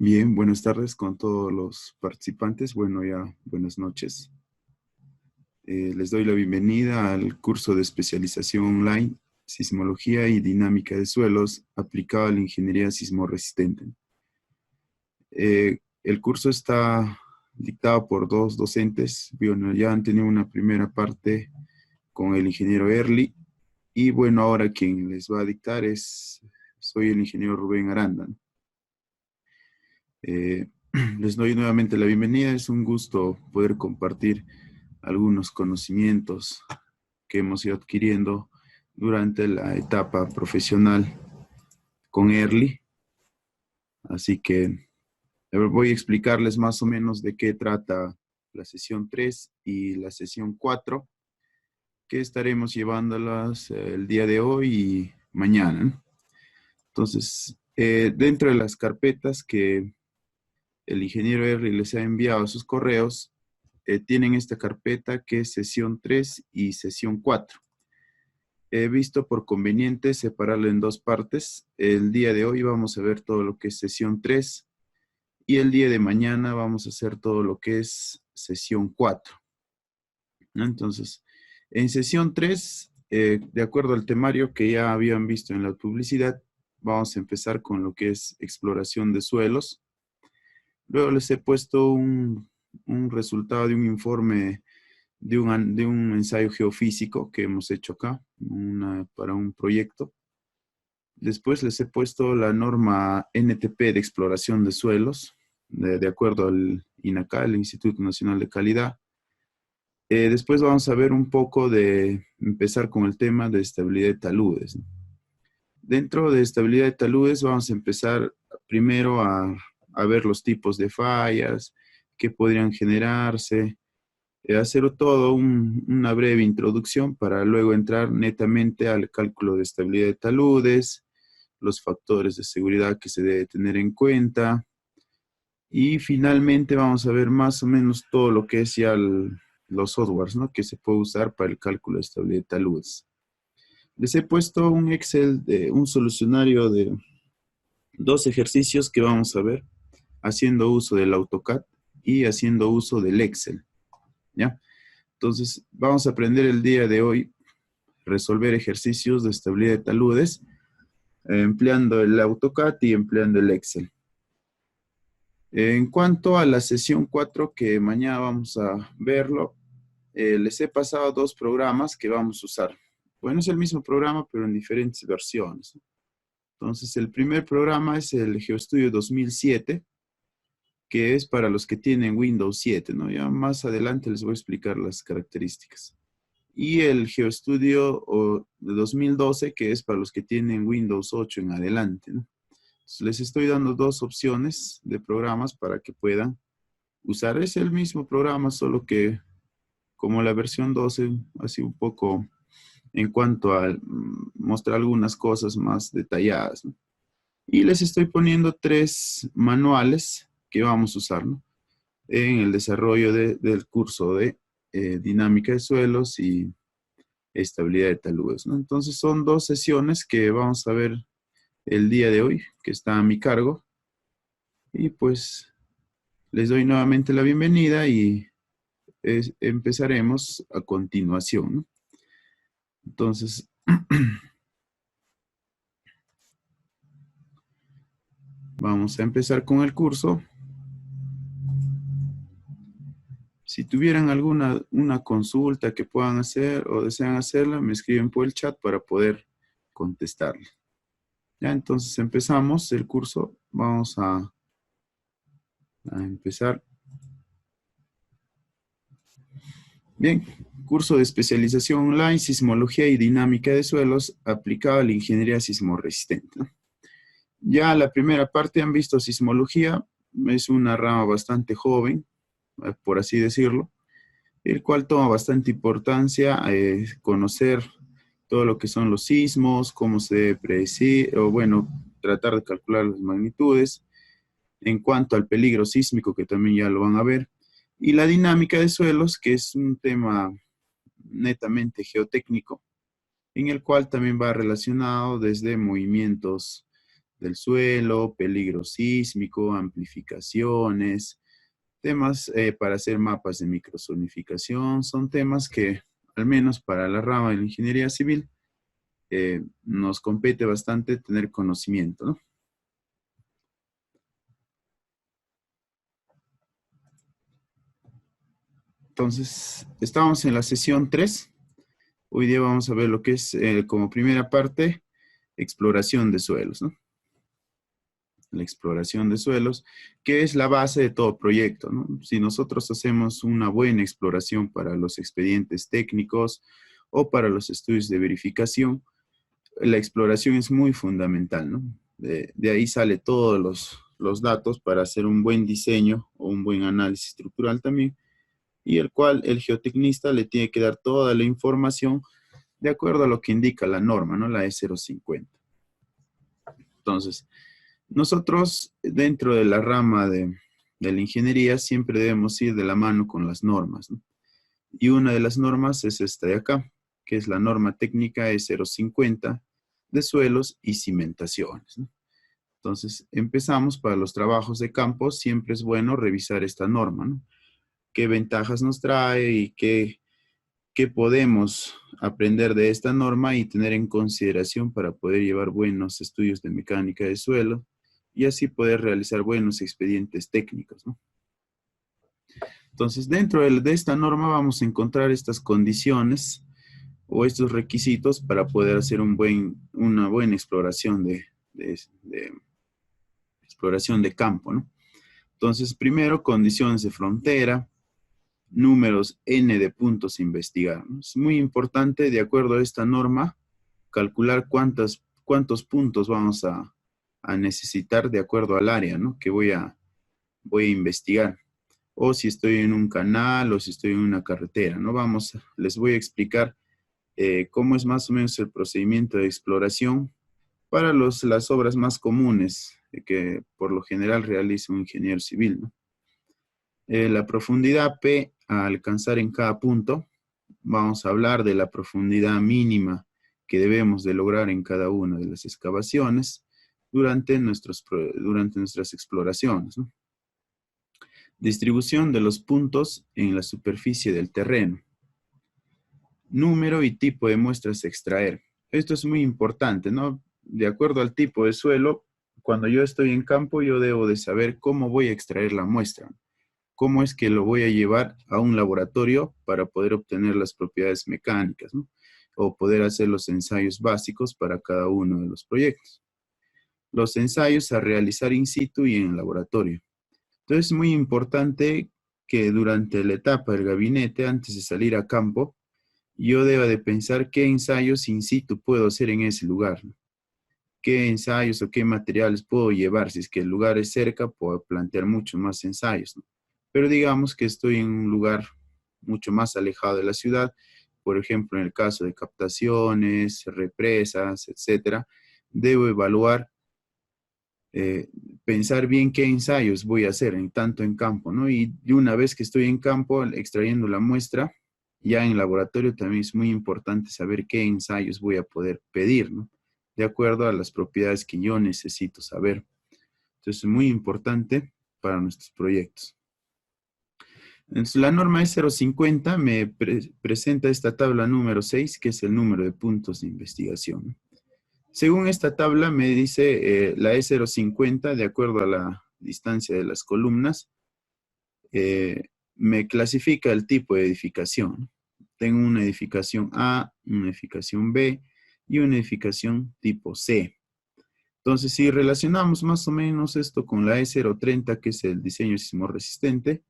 Bien, buenas tardes con todos los participantes. Bueno, ya buenas noches. Les doy la bienvenida al curso de especialización online, Sismología y Dinámica de Suelos, aplicado a la ingeniería sismorresistente. El curso está dictado por dos docentes. Bueno, ya han tenido una primera parte con el ingeniero Early. Y bueno, ahora quien les va a dictar soy el ingeniero Rubén Aranda. Les doy nuevamente la bienvenida. Es un gusto poder compartir algunos conocimientos que hemos ido adquiriendo durante la etapa profesional con Early. Así que voy a explicarles más o menos de qué trata la sesión 3 y la sesión 4, que estaremos llevándolas el día de hoy y mañana. Entonces, dentro de las carpetas que el ingeniero Early les ha enviado a sus correos, tienen esta carpeta que es sesión 3 y sesión 4. He visto por conveniente separarlo en dos partes. El día de hoy vamos a ver todo lo que es sesión 3 y el día de mañana vamos a hacer todo lo que es sesión 4. ¿No? Entonces, en sesión 3, de acuerdo al temario que ya habían visto en la publicidad, vamos a empezar con lo que es exploración de suelos. Luego les he puesto un resultado de un informe de un ensayo geofísico que hemos hecho acá para un proyecto. Después les he puesto la norma NTP de exploración de suelos, de acuerdo al INACA, el Instituto Nacional de Calidad. Después vamos a ver un poco empezar con el tema de estabilidad de taludes. Dentro de estabilidad de taludes vamos a empezar primero a ver los tipos de fallas que podrían generarse, hacer todo una breve introducción para luego entrar netamente al cálculo de estabilidad de taludes, los factores de seguridad que se debe tener en cuenta y finalmente vamos a ver más o menos todo lo que es ya los softwares, ¿no?, que se puede usar para el cálculo de estabilidad de taludes. Les he puesto un Excel, un solucionario de 2 ejercicios que vamos a ver haciendo uso del AutoCAD y haciendo uso del Excel, ¿ya? Entonces, vamos a aprender el día de hoy resolver ejercicios de estabilidad de taludes empleando el AutoCAD y empleando el Excel. En cuanto a la sesión 4, que mañana vamos a verlo, les he pasado 2 programas que vamos a usar. Bueno, es el mismo programa, pero en diferentes versiones. Entonces, el primer programa es el GeoStudio 2007, que es para los que tienen Windows 7, ¿no? Ya más adelante les voy a explicar las características. Y el GeoStudio de 2012, que es para los que tienen Windows 8 en adelante, ¿no? Entonces, les estoy dando 2 opciones de programas para que puedan usar. Es el mismo programa, solo que como la versión 12, así un poco en cuanto a mostrar algunas cosas más detalladas, ¿no? Y les estoy poniendo 3 manuales que vamos a usar, ¿no?, en el desarrollo del curso de dinámica de suelos y estabilidad de taludes, ¿no? Entonces son 2 sesiones que vamos a ver el día de hoy, que está a mi cargo. Y pues les doy nuevamente la bienvenida y empezaremos a continuación, ¿no? Entonces, vamos a empezar con el curso. Si tuvieran una consulta que puedan hacer o desean hacerla, me escriben por el chat para poder contestarle. Ya, entonces empezamos el curso. Vamos a empezar. Bien, curso de especialización online, sismología y dinámica de suelos aplicado a la ingeniería sismorresistente, ¿no? Ya la primera parte han visto sismología, es una rama bastante joven, por así decirlo, el cual toma bastante importancia conocer todo lo que son los sismos, cómo se debe predecir, o bueno, tratar de calcular las magnitudes, en cuanto al peligro sísmico, que también ya lo van a ver, y la dinámica de suelos, que es un tema netamente geotécnico, en el cual también va relacionado desde movimientos del suelo, peligro sísmico, amplificaciones, temas para hacer mapas de microzonificación. Son temas que, al menos para la rama de la ingeniería civil, nos compete bastante tener conocimiento, ¿no? Entonces, estamos en la sesión 3. Hoy día vamos a ver lo que es, como primera parte, exploración de suelos, ¿no? La exploración de suelos, que es la base de todo proyecto, ¿no? Si nosotros hacemos una buena exploración para los expedientes técnicos o para los estudios de verificación, la exploración es muy fundamental, ¿no? De ahí sale todos los datos para hacer un buen diseño o un buen análisis estructural también, y el cual el geotecnista le tiene que dar toda la información de acuerdo a lo que indica la norma, ¿no? La E050. Entonces, nosotros dentro de la rama de la ingeniería siempre debemos ir de la mano con las normas, ¿no? Y una de las normas es esta de acá, que es la norma técnica E050 de suelos y cimentaciones, ¿no? Entonces, empezamos para los trabajos de campo, siempre es bueno revisar esta norma, ¿no? ¿Qué ventajas nos trae y qué podemos aprender de esta norma y tener en consideración para poder llevar buenos estudios de mecánica de suelo y así poder realizar buenos expedientes técnicos, ¿no? Entonces, dentro de esta norma vamos a encontrar estas condiciones o estos requisitos para poder hacer una buena exploración de exploración de campo, ¿no? Entonces, primero, condiciones de frontera, números N de puntos a investigar, ¿no? Es muy importante, de acuerdo a esta norma, calcular cuántos puntos vamos a necesitar de acuerdo al área, ¿no? Que voy a investigar. O si estoy en un canal o si estoy en una carretera, ¿no? Les voy a explicar cómo es más o menos el procedimiento de exploración para las obras más comunes que por lo general realiza un ingeniero civil, ¿no? La profundidad P a alcanzar en cada punto. Vamos a hablar de la profundidad mínima que debemos de lograr en cada una de las excavaciones durante nuestras exploraciones, ¿no? Distribución de los puntos en la superficie del terreno. Número y tipo de muestras a extraer. Esto es muy importante, ¿no? De acuerdo al tipo de suelo, cuando yo estoy en campo, yo debo de saber cómo voy a extraer la muestra. Cómo es que lo voy a llevar a un laboratorio para poder obtener las propiedades mecánicas, ¿no? O poder hacer los ensayos básicos para cada uno de los proyectos. Los ensayos a realizar in situ y en el laboratorio. Entonces es muy importante que durante la etapa del gabinete, antes de salir a campo, yo deba de pensar qué ensayos in situ puedo hacer en ese lugar, ¿no? Qué ensayos o qué materiales puedo llevar. Si es que el lugar es cerca, puedo plantear muchos más ensayos, ¿no? Pero digamos que estoy en un lugar mucho más alejado de la ciudad, por ejemplo, en el caso de captaciones, represas, etcétera, debo evaluar, pensar bien qué ensayos voy a hacer, tanto en campo, ¿no? Y una vez que estoy en campo, extrayendo la muestra, ya en laboratorio también es muy importante saber qué ensayos voy a poder pedir, ¿no? De acuerdo a las propiedades que yo necesito saber. Entonces, es muy importante para nuestros proyectos. Entonces, la norma E050 me presenta esta tabla número 6, que es el número de puntos de investigación. Según esta tabla me dice la E050, de acuerdo a la distancia de las columnas, me clasifica el tipo de edificación. Tengo una edificación A, una edificación B y una edificación tipo C. Entonces, si relacionamos más o menos esto con la E030, que es el diseño sismo resistente,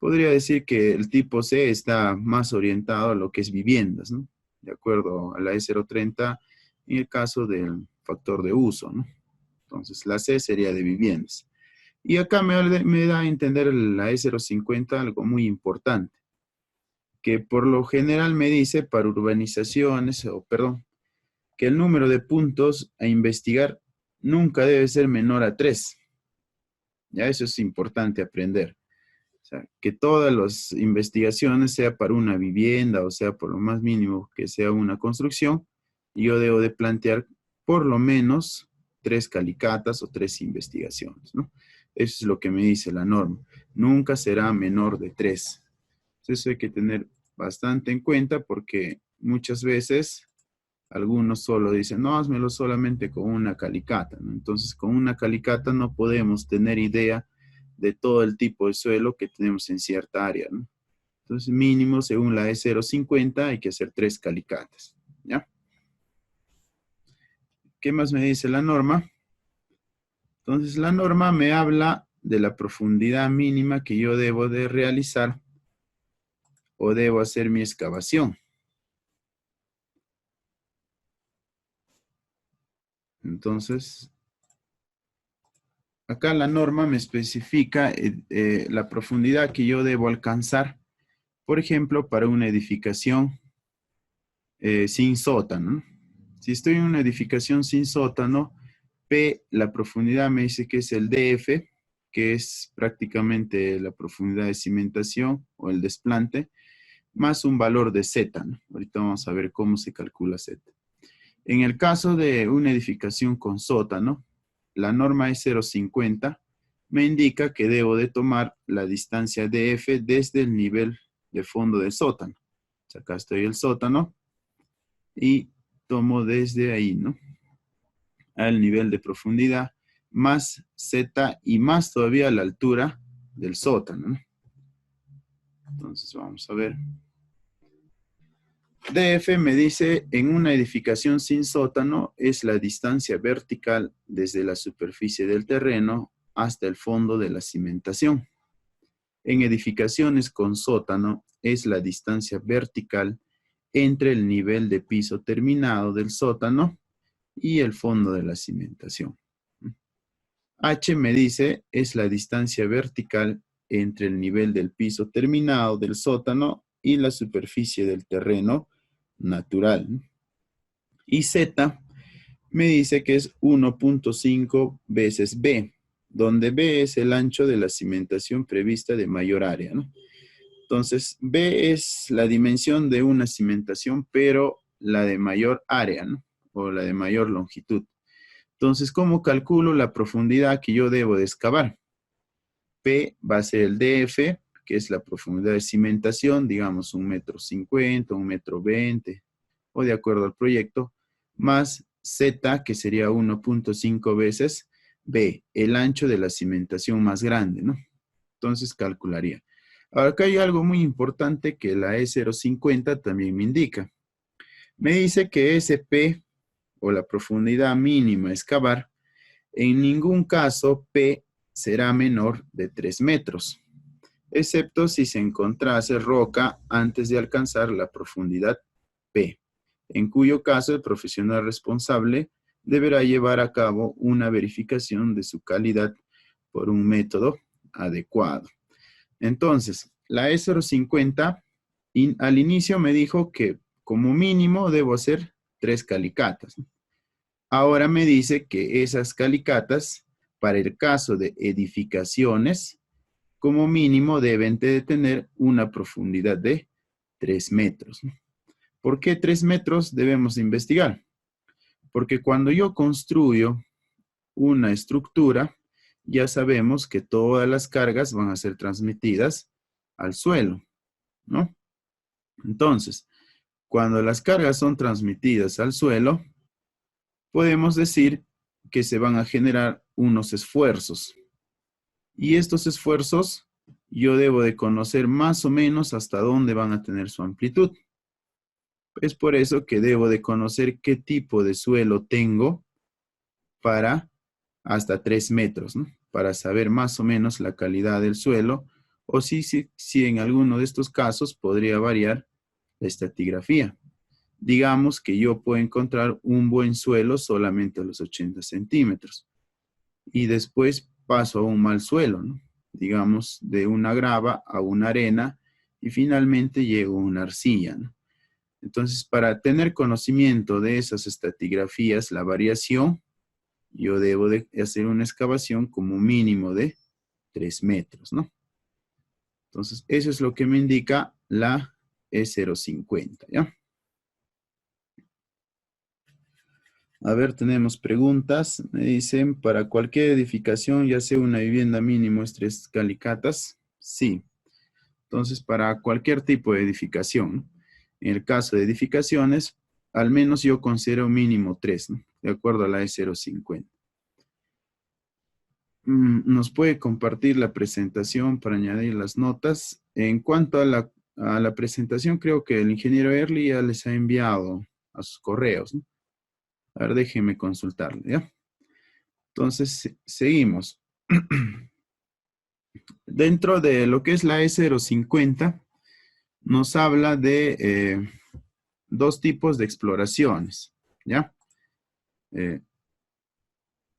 podría decir que el tipo C está más orientado a lo que es viviendas, ¿no? De acuerdo a la E030, en el caso del factor de uso, ¿no? Entonces, la C sería de viviendas. Y acá me da a entender la E050 algo muy importante, que por lo general me dice para urbanizaciones, que el número de puntos a investigar nunca debe ser menor a 3. Ya eso es importante aprender. O sea, que todas las investigaciones, sea para una vivienda o sea por lo más mínimo que sea una construcción, yo debo de plantear por lo menos 3 calicatas o 3 investigaciones, ¿no? Eso es lo que me dice la norma. Nunca será menor de 3. Eso hay que tener bastante en cuenta porque muchas veces algunos solo dicen, no, házmelo solamente con una calicata, ¿no? Entonces, con una calicata no podemos tener idea de todo el tipo de suelo que tenemos en cierta área, ¿no? Entonces, mínimo, según la E050, hay que hacer 3 calicatas, ¿ya? ¿Qué más me dice la norma? Entonces, la norma me habla de la profundidad mínima que yo debo de realizar o debo hacer mi excavación. Entonces, acá la norma me especifica la profundidad que yo debo alcanzar, por ejemplo, para una edificación sin sótano, ¿no? Si estoy en una edificación sin sótano, P, la profundidad me dice que es el DF, que es prácticamente la profundidad de cimentación o el desplante, más un valor de Z, ¿no? Ahorita vamos a ver cómo se calcula Z. En el caso de una edificación con sótano, la norma E050 me indica que debo de tomar la distancia DF desde el nivel de fondo del sótano. O sea, acá estoy el sótano y tomo desde ahí, ¿no? Al nivel de profundidad, más Z y más todavía la altura del sótano, ¿no? Entonces vamos a ver. DF me dice, en una edificación sin sótano es la distancia vertical desde la superficie del terreno hasta el fondo de la cimentación. En edificaciones con sótano es la distancia vertical entre el nivel de piso terminado del sótano y el fondo de la cimentación. H me dice, es la distancia vertical entre el nivel del piso terminado del sótano y la superficie del terreno natural. Y Z me dice que es 1.5 veces B, donde B es el ancho de la cimentación prevista de mayor área, ¿no? Entonces, B es la dimensión de una cimentación, pero la de mayor área, ¿no? O la de mayor longitud. Entonces, ¿cómo calculo la profundidad que yo debo de excavar? P va a ser el DF, que es la profundidad de cimentación, digamos 1,50 m, 1,20 m, o de acuerdo al proyecto, más Z, que sería 1.5 veces B, el ancho de la cimentación más grande, ¿no? Entonces calcularía. Ahora, acá hay algo muy importante que la E050 también me indica. Me dice que SP, o la profundidad mínima a excavar, en ningún caso P será menor de 3 metros, excepto si se encontrase roca antes de alcanzar la profundidad P, en cuyo caso el profesional responsable deberá llevar a cabo una verificación de su calidad por un método adecuado. Entonces, la E050 al inicio me dijo que como mínimo debo hacer 3 calicatas. Ahora me dice que esas calicatas, para el caso de edificaciones, como mínimo deben de tener una profundidad de 3 metros. ¿Por qué 3 metros debemos investigar? Porque cuando yo construyo una estructura, ya sabemos que todas las cargas van a ser transmitidas al suelo, ¿no? Entonces, cuando las cargas son transmitidas al suelo, podemos decir que se van a generar unos esfuerzos. Y estos esfuerzos yo debo de conocer más o menos hasta dónde van a tener su amplitud. Es por eso que debo de conocer qué tipo de suelo tengo para hasta 3 metros, ¿no? Para saber más o menos la calidad del suelo o si en alguno de estos casos podría variar la estratigrafía. Digamos que yo puedo encontrar un buen suelo solamente a los 80 centímetros y después paso a un mal suelo, ¿no? Digamos de una grava a una arena y finalmente llego a una arcilla, ¿no? Entonces, para tener conocimiento de esas estratigrafías, la variación, yo debo de hacer una excavación como mínimo de 3 metros, ¿no? Entonces, eso es lo que me indica la E050, ¿ya? A ver, tenemos preguntas. Me dicen, ¿para cualquier edificación, ya sea una vivienda mínimo es 3 calicatas? Sí. Entonces, para cualquier tipo de edificación, ¿no? En el caso de edificaciones, al menos yo considero mínimo 3, ¿no? De acuerdo a la E050. ¿Nos puede compartir la presentación para añadir las notas? En cuanto a la presentación, creo que el ingeniero Early ya les ha enviado a sus correos, ¿no? A ver, déjenme consultarlo, ¿ya? Entonces, seguimos. Dentro de lo que es la E050, nos habla de dos tipos de exploraciones, ¿ya? Eh,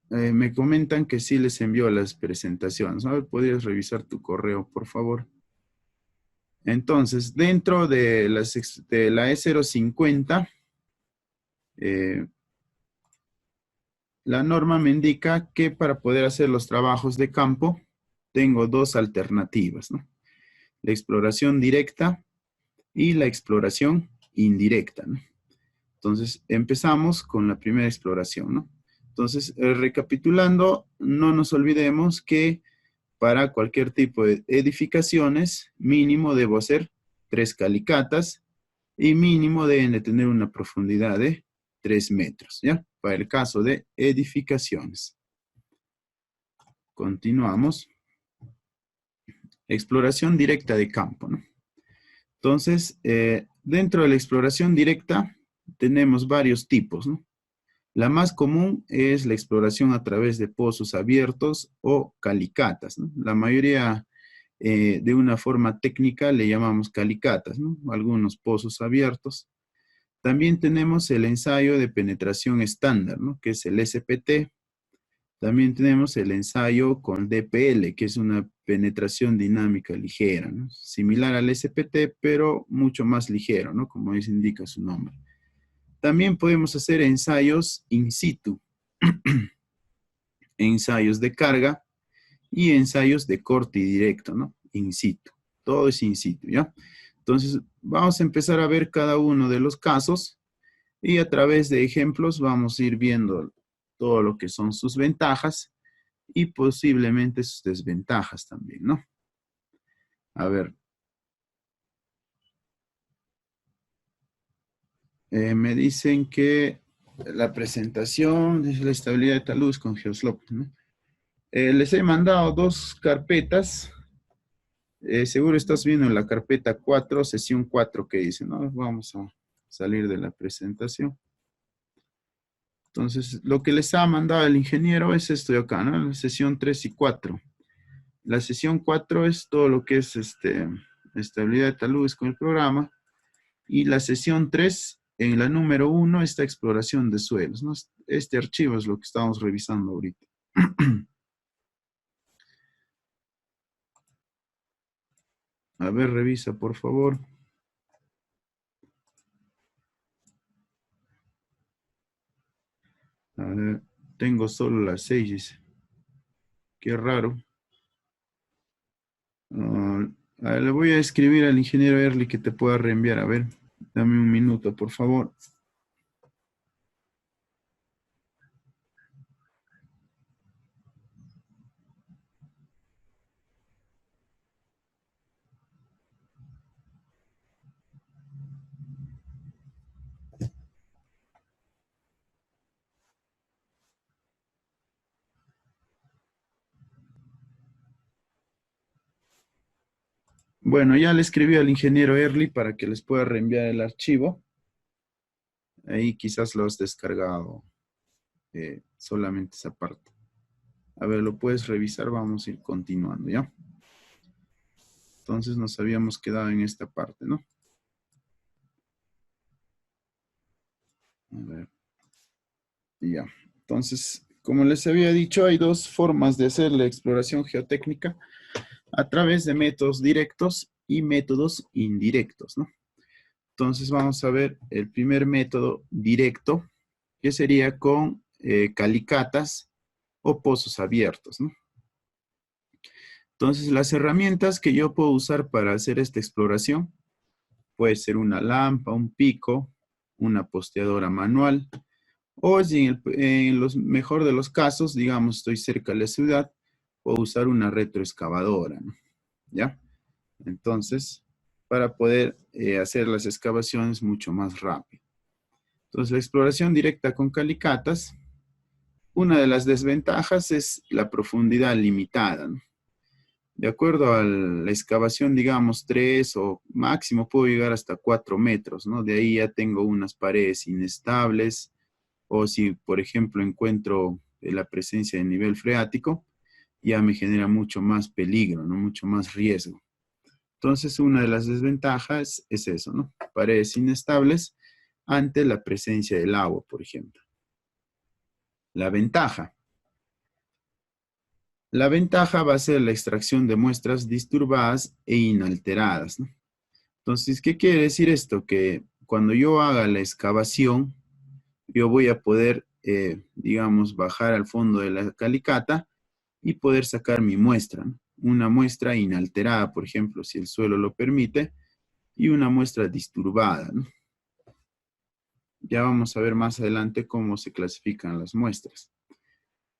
me comentan que sí les envió las presentaciones. A ver, ¿podrías revisar tu correo, por favor? Entonces, dentro de la E050, la norma me indica que para poder hacer los trabajos de campo, tengo dos alternativas, ¿no? La exploración directa y la exploración indirecta, ¿no? Entonces, empezamos con la primera exploración, ¿no? Entonces, recapitulando, no nos olvidemos que para cualquier tipo de edificaciones, mínimo debo hacer 3 calicatas y mínimo deben de tener una profundidad de 3 metros, ¿ya? Para el caso de edificaciones. Continuamos. Exploración directa de campo, ¿no? Entonces, dentro de la exploración directa tenemos varios tipos, ¿no? La más común es la exploración a través de pozos abiertos o calicatas, ¿no? La mayoría, de una forma técnica, le llamamos calicatas, ¿no? Algunos pozos abiertos. También tenemos el ensayo de penetración estándar, ¿no? Que es el SPT. También tenemos el ensayo con DPL, que es una penetración dinámica ligera, ¿no? Similar al SPT, pero mucho más ligero, ¿no? Como indica su nombre. También podemos hacer ensayos in situ, ensayos de carga y ensayos de corte y directo, ¿no? In situ. Todo es in situ, ¿ya? Entonces, vamos a empezar a ver cada uno de los casos y a través de ejemplos vamos a ir viendo todo lo que son sus ventajas y posiblemente sus desventajas también, ¿no? A ver. Me dicen que la presentación es la estabilidad de talud con Geoslope, ¿no? Les he mandado dos carpetas. Seguro estás viendo en la carpeta 4, sesión 4 que dice, ¿no? Vamos a salir de la presentación. Entonces, lo que les ha mandado el ingeniero es esto de acá, ¿no? La sesión 3 y 4. La sesión 4 es todo lo que es estabilidad de taludes con el programa. Y la sesión 3, en la número 1, está exploración de suelos, ¿no? Este archivo es lo que estamos revisando ahorita. A ver, revisa, por favor. A ver, tengo solo las 6. Qué raro. Le voy a escribir al ingeniero Early que te pueda reenviar. A ver, dame un minuto, por favor. Bueno, ya le escribí al ingeniero Early para que les pueda reenviar el archivo. Ahí quizás lo has descargado, solamente esa parte. A ver, lo puedes revisar, vamos a ir continuando, ¿ya? Entonces nos habíamos quedado en esta parte, ¿no? A ver, ya. Entonces, como les había dicho, hay dos formas de hacer la exploración geotécnica a través de métodos directos y métodos indirectos, ¿no? Entonces vamos a ver el primer método directo, que sería con calicatas o pozos abiertos, ¿no? Entonces, las herramientas que yo puedo usar para hacer esta exploración puede ser una lámpara, un pico, una posteadora manual O si en los mejor de los casos, digamos, estoy cerca de la ciudad, puedo usar una retroexcavadora, ¿no? ¿Ya? Entonces, para poder hacer las excavaciones mucho más rápido. Entonces, la exploración directa con calicatas, una de las desventajas es la profundidad limitada, ¿no? De acuerdo a la excavación, digamos, 3 o máximo puedo llegar hasta 4 metros, ¿no? De ahí ya tengo unas paredes inestables, o si, por ejemplo, encuentro la presencia de nivel freático, ya me genera mucho más peligro, ¿no? Mucho más riesgo. Entonces, una de las desventajas es eso, ¿no? Paredes inestables ante la presencia del agua, por ejemplo. La ventaja. La ventaja va a ser la extracción de muestras disturbadas e inalteradas, ¿no? Entonces, ¿qué quiere decir esto? Que cuando yo haga la excavación, yo voy a poder, digamos, bajar al fondo de la calicata y poder sacar mi muestra, ¿no? Una muestra inalterada, por ejemplo, si el suelo lo permite, y una muestra disturbada, ¿no? Ya vamos a ver más adelante cómo se clasifican las muestras.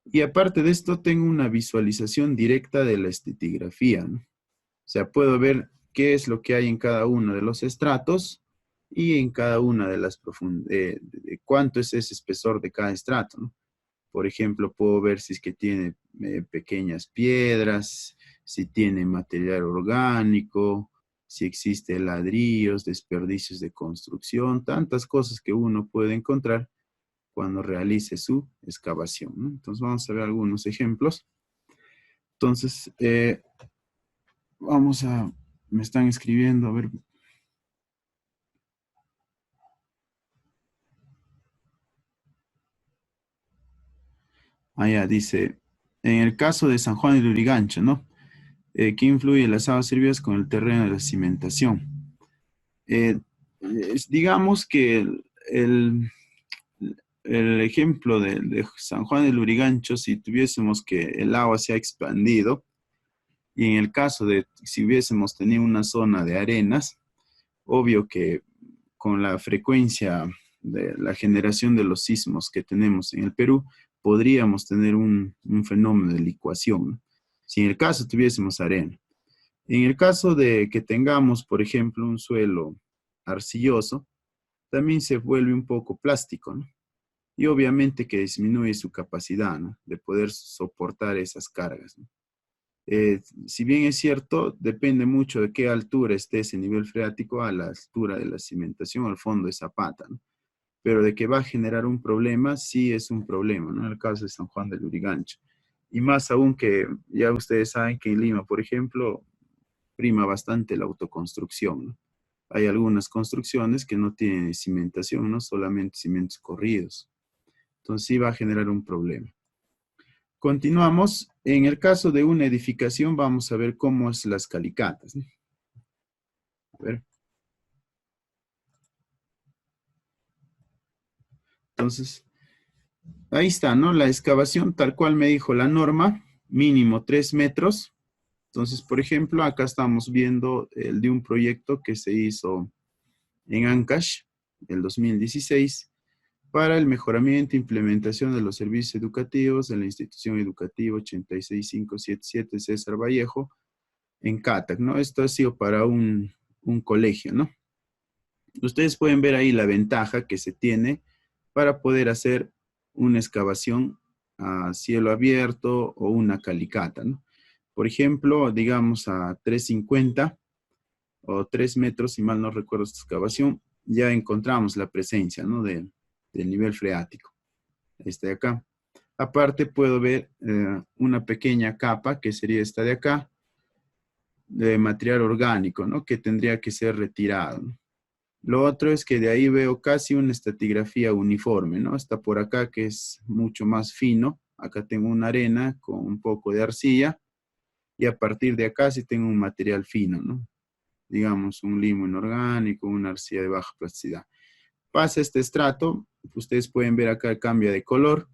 Y aparte de esto, tengo una visualización directa de la estratigrafía, ¿no? O sea, puedo ver qué es lo que hay en cada uno de los estratos y en cada una de las profundidades, de cuánto es ese espesor de cada estrato, ¿no? Por ejemplo, puedo ver si es que tiene pequeñas piedras, si tiene material orgánico, si existe ladrillos, desperdicios de construcción, tantas cosas que uno puede encontrar cuando realice su excavación, ¿no? Entonces vamos a ver algunos ejemplos. Entonces, me están escribiendo, a ver. Allá dice, en el caso de San Juan de Lurigancho, ¿no? ¿Qué influye las aguas servidas con el terreno de la cimentación? Eh, digamos que el ejemplo de San Juan de Lurigancho, si tuviésemos que el agua se ha expandido, y en el caso de si hubiésemos tenido una zona de arenas, obvio que con la frecuencia de la generación de los sismos que tenemos en el Perú, podríamos tener un fenómeno de licuación, ¿no? Si en el caso tuviésemos arena. En el caso de que tengamos, por ejemplo, un suelo arcilloso, también se vuelve un poco plástico, ¿no? Y obviamente que disminuye su capacidad, ¿no? De poder soportar esas cargas, ¿no? Si bien es cierto, depende mucho de qué altura esté ese nivel freático a la altura de la cimentación, al fondo de Zapata, ¿no? Pero de que va a generar un problema, sí es un problema, ¿no? En el caso de San Juan del Lurigancho. Y más aún que ya ustedes saben que en Lima, por ejemplo, prima bastante la autoconstrucción, ¿no? Hay algunas construcciones que no tienen cimentación, no solamente cimientos corridos. Entonces sí va a generar un problema. Continuamos. En el caso de una edificación, vamos a ver cómo es las calicatas, ¿no? A ver. Entonces, ahí está, ¿no? La excavación, tal cual me dijo la norma, mínimo 3 metros. Entonces, por ejemplo, acá estamos viendo el de un proyecto que se hizo en Ancash, el 2016, para el mejoramiento e implementación de los servicios educativos de la institución educativa 86577 César Vallejo en Catac, ¿no? Esto ha sido para un colegio, ¿no? Ustedes pueden ver ahí la ventaja que se tiene para poder hacer una excavación a cielo abierto o una calicata, ¿no? Por ejemplo, digamos a 350 o 3 metros, si mal no recuerdo esta excavación, ya encontramos la presencia, ¿no? Del nivel freático. Este de acá. Aparte puedo ver una pequeña capa, que sería esta de acá, de material orgánico, ¿no? Que tendría que ser retirado, ¿no? Lo otro es que de ahí veo casi una estratigrafía uniforme, ¿no? Hasta por acá que es mucho más fino. Acá tengo una arena con un poco de arcilla y a partir de acá sí tengo un material fino, ¿no? Digamos un limo inorgánico, una arcilla de baja plasticidad. Pasa este estrato, ustedes pueden ver acá cambia de color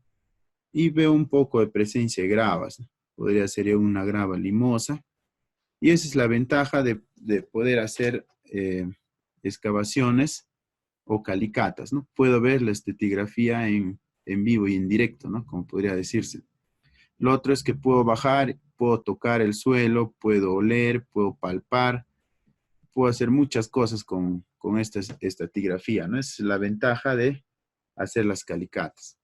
y veo un poco de presencia de gravas, ¿no? Podría ser una grava limosa. Y esa es la ventaja de poder hacer excavaciones o calicatas, ¿no? Puedo ver la estratigrafía en en vivo y en directo, ¿no? Como podría decirse. Lo otro es que puedo bajar, puedo tocar el suelo, puedo oler, puedo palpar, puedo hacer muchas cosas con esta estratigrafía, ¿no? Es la ventaja de hacer las calicatas.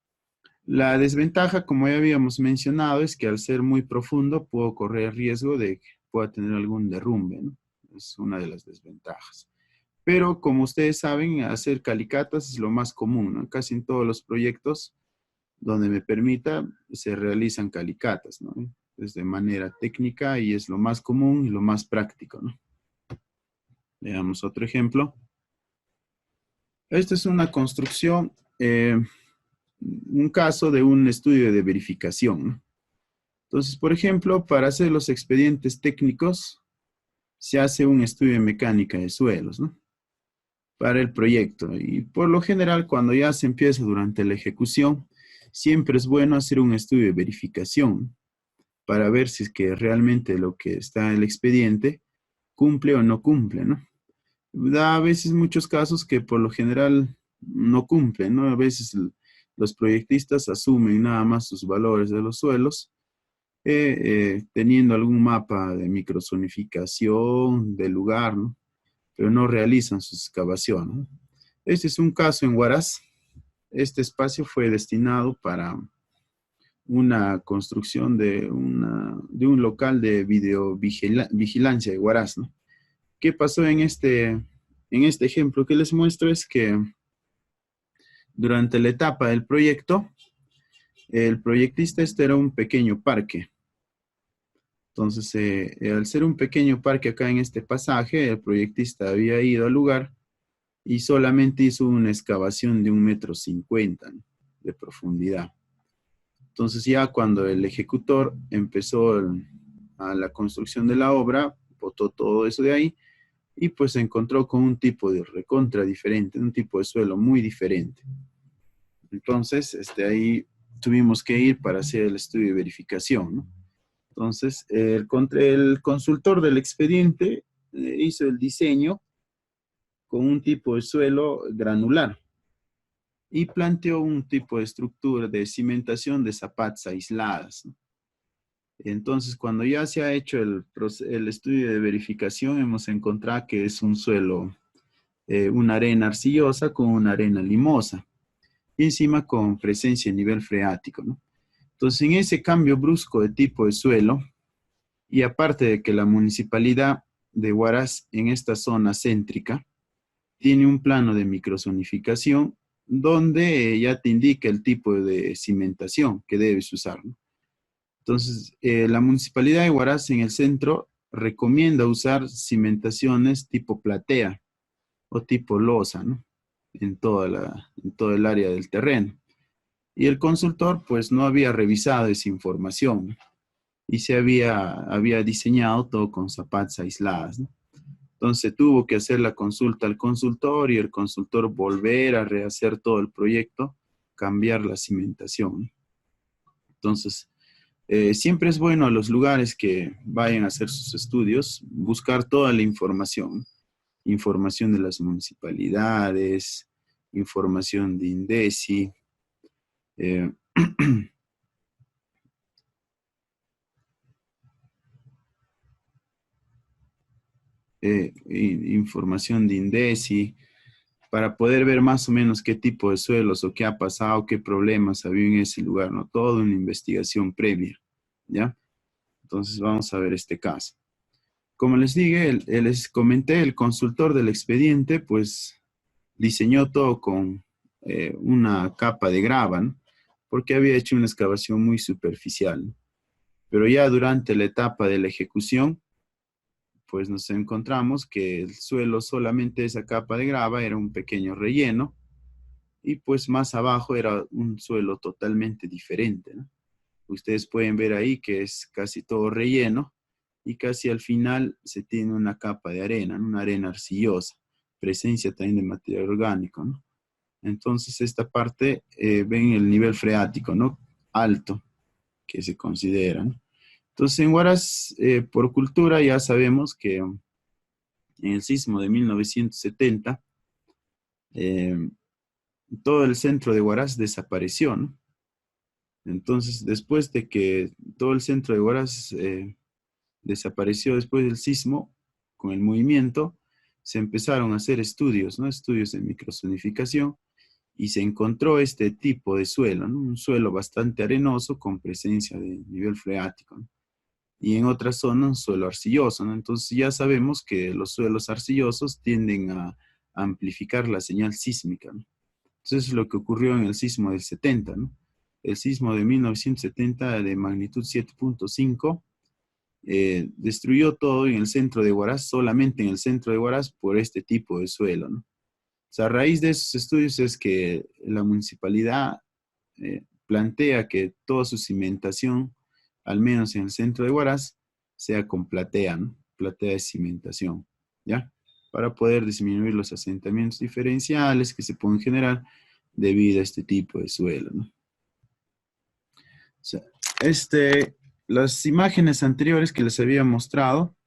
La desventaja, como ya habíamos mencionado, es que al ser muy profundo puedo correr riesgo de que pueda tener algún derrumbe, ¿no? Es una de las desventajas. Pero como ustedes saben, hacer calicatas es lo más común, ¿no? Casi en todos los proyectos donde me permita se realizan calicatas, ¿no? Es de manera técnica y es lo más común y lo más práctico, ¿no? Veamos otro ejemplo. Esta es una construcción, un caso de un estudio de verificación, ¿no? Entonces, por ejemplo, para hacer los expedientes técnicos, se hace un estudio de mecánica de suelos, ¿no? Para el proyecto. Y por lo general, cuando ya se empieza durante la ejecución, siempre es bueno hacer un estudio de verificación para ver si es que realmente lo que está en el expediente cumple o no cumple, ¿no? Da a veces muchos casos que por lo general no cumplen, ¿no? A veces los proyectistas asumen nada más sus valores de los suelos, teniendo algún mapa de microzonificación del lugar, ¿no? Pero no realizan sus excavaciones, ¿no? Este es un caso en Huaraz. Este espacio fue destinado para una construcción de un local de videovigilancia de Huaraz, ¿no? ¿Qué pasó en este ejemplo que les muestro? Es que durante la etapa del proyecto, el proyectista, este era un pequeño parque. Entonces, al ser un pequeño parque acá en este pasaje, el proyectista había ido al lugar y solamente hizo una excavación de 1,50 m, ¿no?, de profundidad. Entonces ya cuando el ejecutor empezó a la construcción de la obra, botó todo eso de ahí y pues se encontró con un tipo de recontra diferente, un tipo de suelo muy diferente. Entonces, ahí tuvimos que ir para hacer el estudio de verificación, ¿no? Entonces, el consultor del expediente hizo el diseño con un tipo de suelo granular y planteó un tipo de estructura de cimentación de zapatas aisladas, ¿no? Entonces, cuando ya se ha hecho el estudio de verificación, hemos encontrado que es un suelo, una arena arcillosa con una arena limosa y encima con presencia de nivel freático, ¿no? Entonces, en ese cambio brusco de tipo de suelo, y aparte de que la municipalidad de Huaraz en esta zona céntrica tiene un plano de microzonificación donde ya te indica el tipo de cimentación que debes usar, ¿no? Entonces, la municipalidad de Huaraz en el centro recomienda usar cimentaciones tipo platea o tipo losa, ¿no? En todo el área del terreno. Y el consultor, pues, no había revisado esa información, ¿no? Y había diseñado todo con zapatas aisladas, ¿no? Entonces tuvo que hacer la consulta al consultor y el consultor volver a rehacer todo el proyecto, cambiar la cimentación, ¿no? Entonces, siempre es bueno a los lugares que vayan a hacer sus estudios buscar toda la información, información de las municipalidades, información de INDECI, eh, información de INDECI, para poder ver más o menos qué tipo de suelos o qué ha pasado, qué problemas había en ese lugar, ¿no? Toda una investigación previa, ¿ya? Entonces vamos a ver este caso. Como les dije, les comenté, el consultor del expediente, pues diseñó todo con una capa de grava, ¿no? Porque había hecho una excavación muy superficial, ¿no? Pero ya durante la etapa de la ejecución, pues nos encontramos que el suelo, solamente esa capa de grava, era un pequeño relleno y pues más abajo era un suelo totalmente diferente, ¿no? Ustedes pueden ver ahí que es casi todo relleno y casi al final se tiene una capa de arena, ¿no? Una arena arcillosa, presencia también de material orgánico, ¿no? Entonces esta parte, ven el nivel freático, ¿no? Alto, que se considera, ¿no? Entonces en Huaraz, por cultura, ya sabemos que en el sismo de 1970, todo el centro de Huaraz desapareció, ¿no? Entonces, después de que todo el centro de Huaraz desapareció después del sismo, con el movimiento, se empezaron a hacer estudios, ¿no? Estudios de microzonificación, y se encontró este tipo de suelo, ¿no? Un suelo bastante arenoso con presencia de nivel freático, ¿no? Y en otras zonas un suelo arcilloso, ¿no? Entonces ya sabemos que los suelos arcillosos tienden a amplificar la señal sísmica, ¿no? Entonces es lo que ocurrió en el sismo del 70, ¿no? El sismo de 1970 de magnitud 7.5 destruyó todo en el centro de Huaraz, solamente en el centro de Huaraz, por este tipo de suelo, ¿no? O sea, a raíz de esos estudios es que la municipalidad plantea que toda su cimentación, al menos en el centro de Huaraz, sea con platea, ¿no? Platea de cimentación, ¿ya? Para poder disminuir los asentamientos diferenciales que se pueden generar debido a este tipo de suelo, ¿no? O sea, las imágenes anteriores que les había mostrado,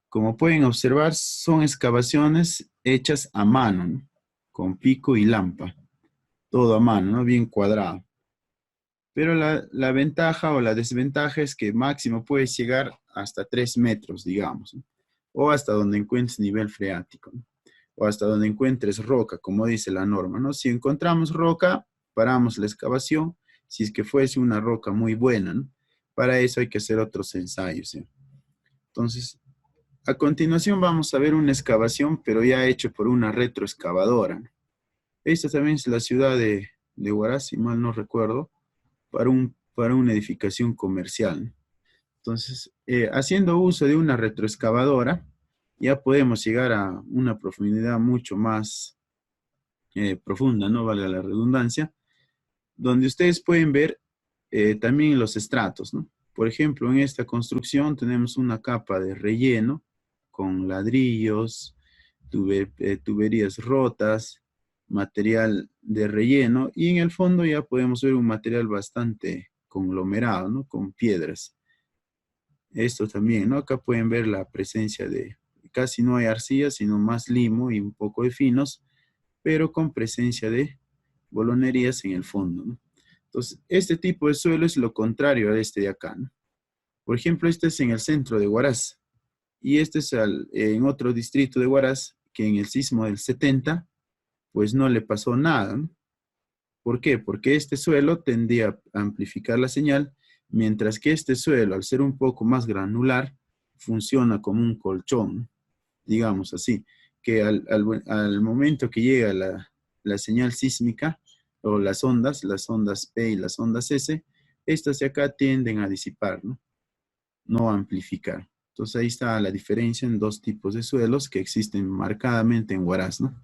como pueden observar, son excavaciones hechas a mano, ¿no? Con pico y lampa, todo a mano, ¿no? Bien cuadrado. Pero la ventaja o la desventaja es que máximo puedes llegar hasta 3 metros, digamos, ¿no? O hasta donde encuentres nivel freático, ¿no? O hasta donde encuentres roca, como dice la norma, ¿no? Si encontramos roca, paramos la excavación, si es que fuese una roca muy buena, ¿no? Para eso hay que hacer otros ensayos, ¿sí? Entonces, a continuación vamos a ver una excavación, pero ya hecho por una retroexcavadora, ¿no? Esta también es la ciudad de Huaraz, si mal no recuerdo, para una edificación comercial, ¿no? Entonces, haciendo uso de una retroexcavadora, ya podemos llegar a una profundidad mucho más profunda, no vale la redundancia, donde ustedes pueden ver también los estratos, ¿no? Por ejemplo, en esta construcción tenemos una capa de relleno con ladrillos, tuberías rotas, material de relleno, y en el fondo ya podemos ver un material bastante conglomerado, ¿no? Con piedras. Esto también, ¿no? Acá pueden ver la presencia de, casi no hay arcilla, sino más limo y un poco de finos, pero con presencia de bolonerías en el fondo, ¿no? Entonces, este tipo de suelo es lo contrario a este de acá, ¿no? Por ejemplo, este es en el centro de Huaraz, y este es en otro distrito de Huaraz, que en el sismo del 70, pues no le pasó nada, ¿no? ¿Por qué? Porque este suelo tendía a amplificar la señal, mientras que este suelo, al ser un poco más granular, funciona como un colchón, digamos así, que al momento que llega la señal sísmica, o las ondas P y las ondas S, estas de acá tienden a disipar, ¿no? No a amplificar. Entonces ahí está la diferencia en dos tipos de suelos que existen marcadamente en Huaraz, ¿no?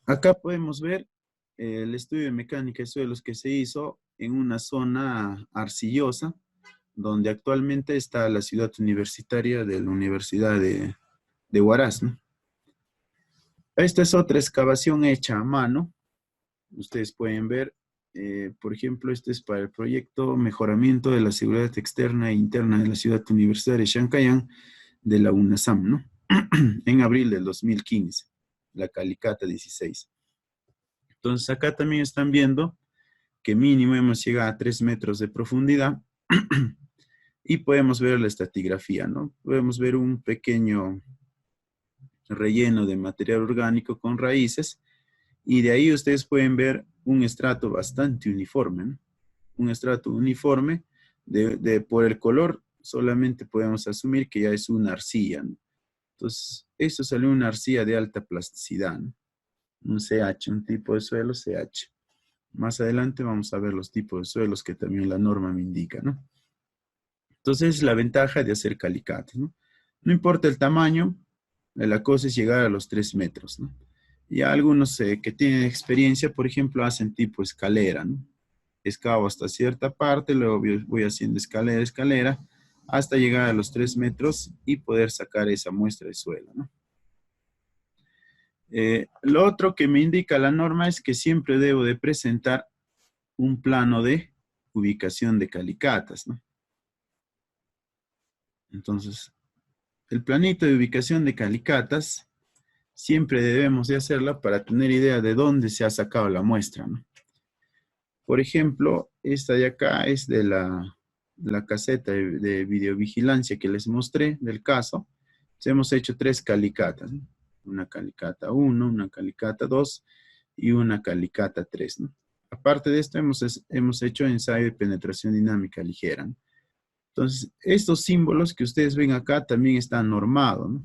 Acá podemos ver el estudio de mecánica de suelos que se hizo en una zona arcillosa, donde actualmente está la ciudad universitaria de la Universidad de Huaraz, ¿no? Esta es otra excavación hecha a mano. Ustedes pueden ver, por ejemplo, este es para el proyecto Mejoramiento de la Seguridad Externa e Interna de la Ciudad Universitaria de Chancayán de la UNASAM, ¿no? En abril del 2015, la Calicata 16. Entonces acá también están viendo que mínimo hemos llegado a 3 metros de profundidad y podemos ver la estratigrafía, ¿no? Podemos ver un pequeño relleno de material orgánico con raíces, y de ahí ustedes pueden ver un estrato bastante uniforme, ¿no? Un estrato uniforme, por el color solamente podemos asumir que ya es una arcilla, ¿no? Entonces, esto salió una arcilla de alta plasticidad, ¿no? Un CH, un tipo de suelo CH. Más adelante vamos a ver los tipos de suelos que también la norma me indica, ¿no? Entonces, la ventaja de hacer calicatos, ¿no? No importa el tamaño, la cosa es llegar a los 3 metros, ¿no? Y algunos que tienen experiencia, por ejemplo, hacen tipo escalera, ¿no? Excavo hasta cierta parte, luego voy haciendo escalera, escalera, hasta llegar a los 3 metros y poder sacar esa muestra de suelo, ¿no? Lo otro que me indica la norma es que siempre debo de presentar un plano de ubicación de calicatas, ¿no? Entonces, el planito de ubicación de calicatas siempre debemos de hacerla para tener idea de dónde se ha sacado la muestra, ¿no? Por ejemplo, esta de acá es de la caseta de videovigilancia que les mostré del caso. Entonces, hemos hecho 3 calicatas, ¿no? Una calicata 1, una calicata 2 y una calicata 3, ¿no? Aparte de esto, hemos hecho ensayo de penetración dinámica ligera, ¿no? Entonces, estos símbolos que ustedes ven acá también están normados, ¿no?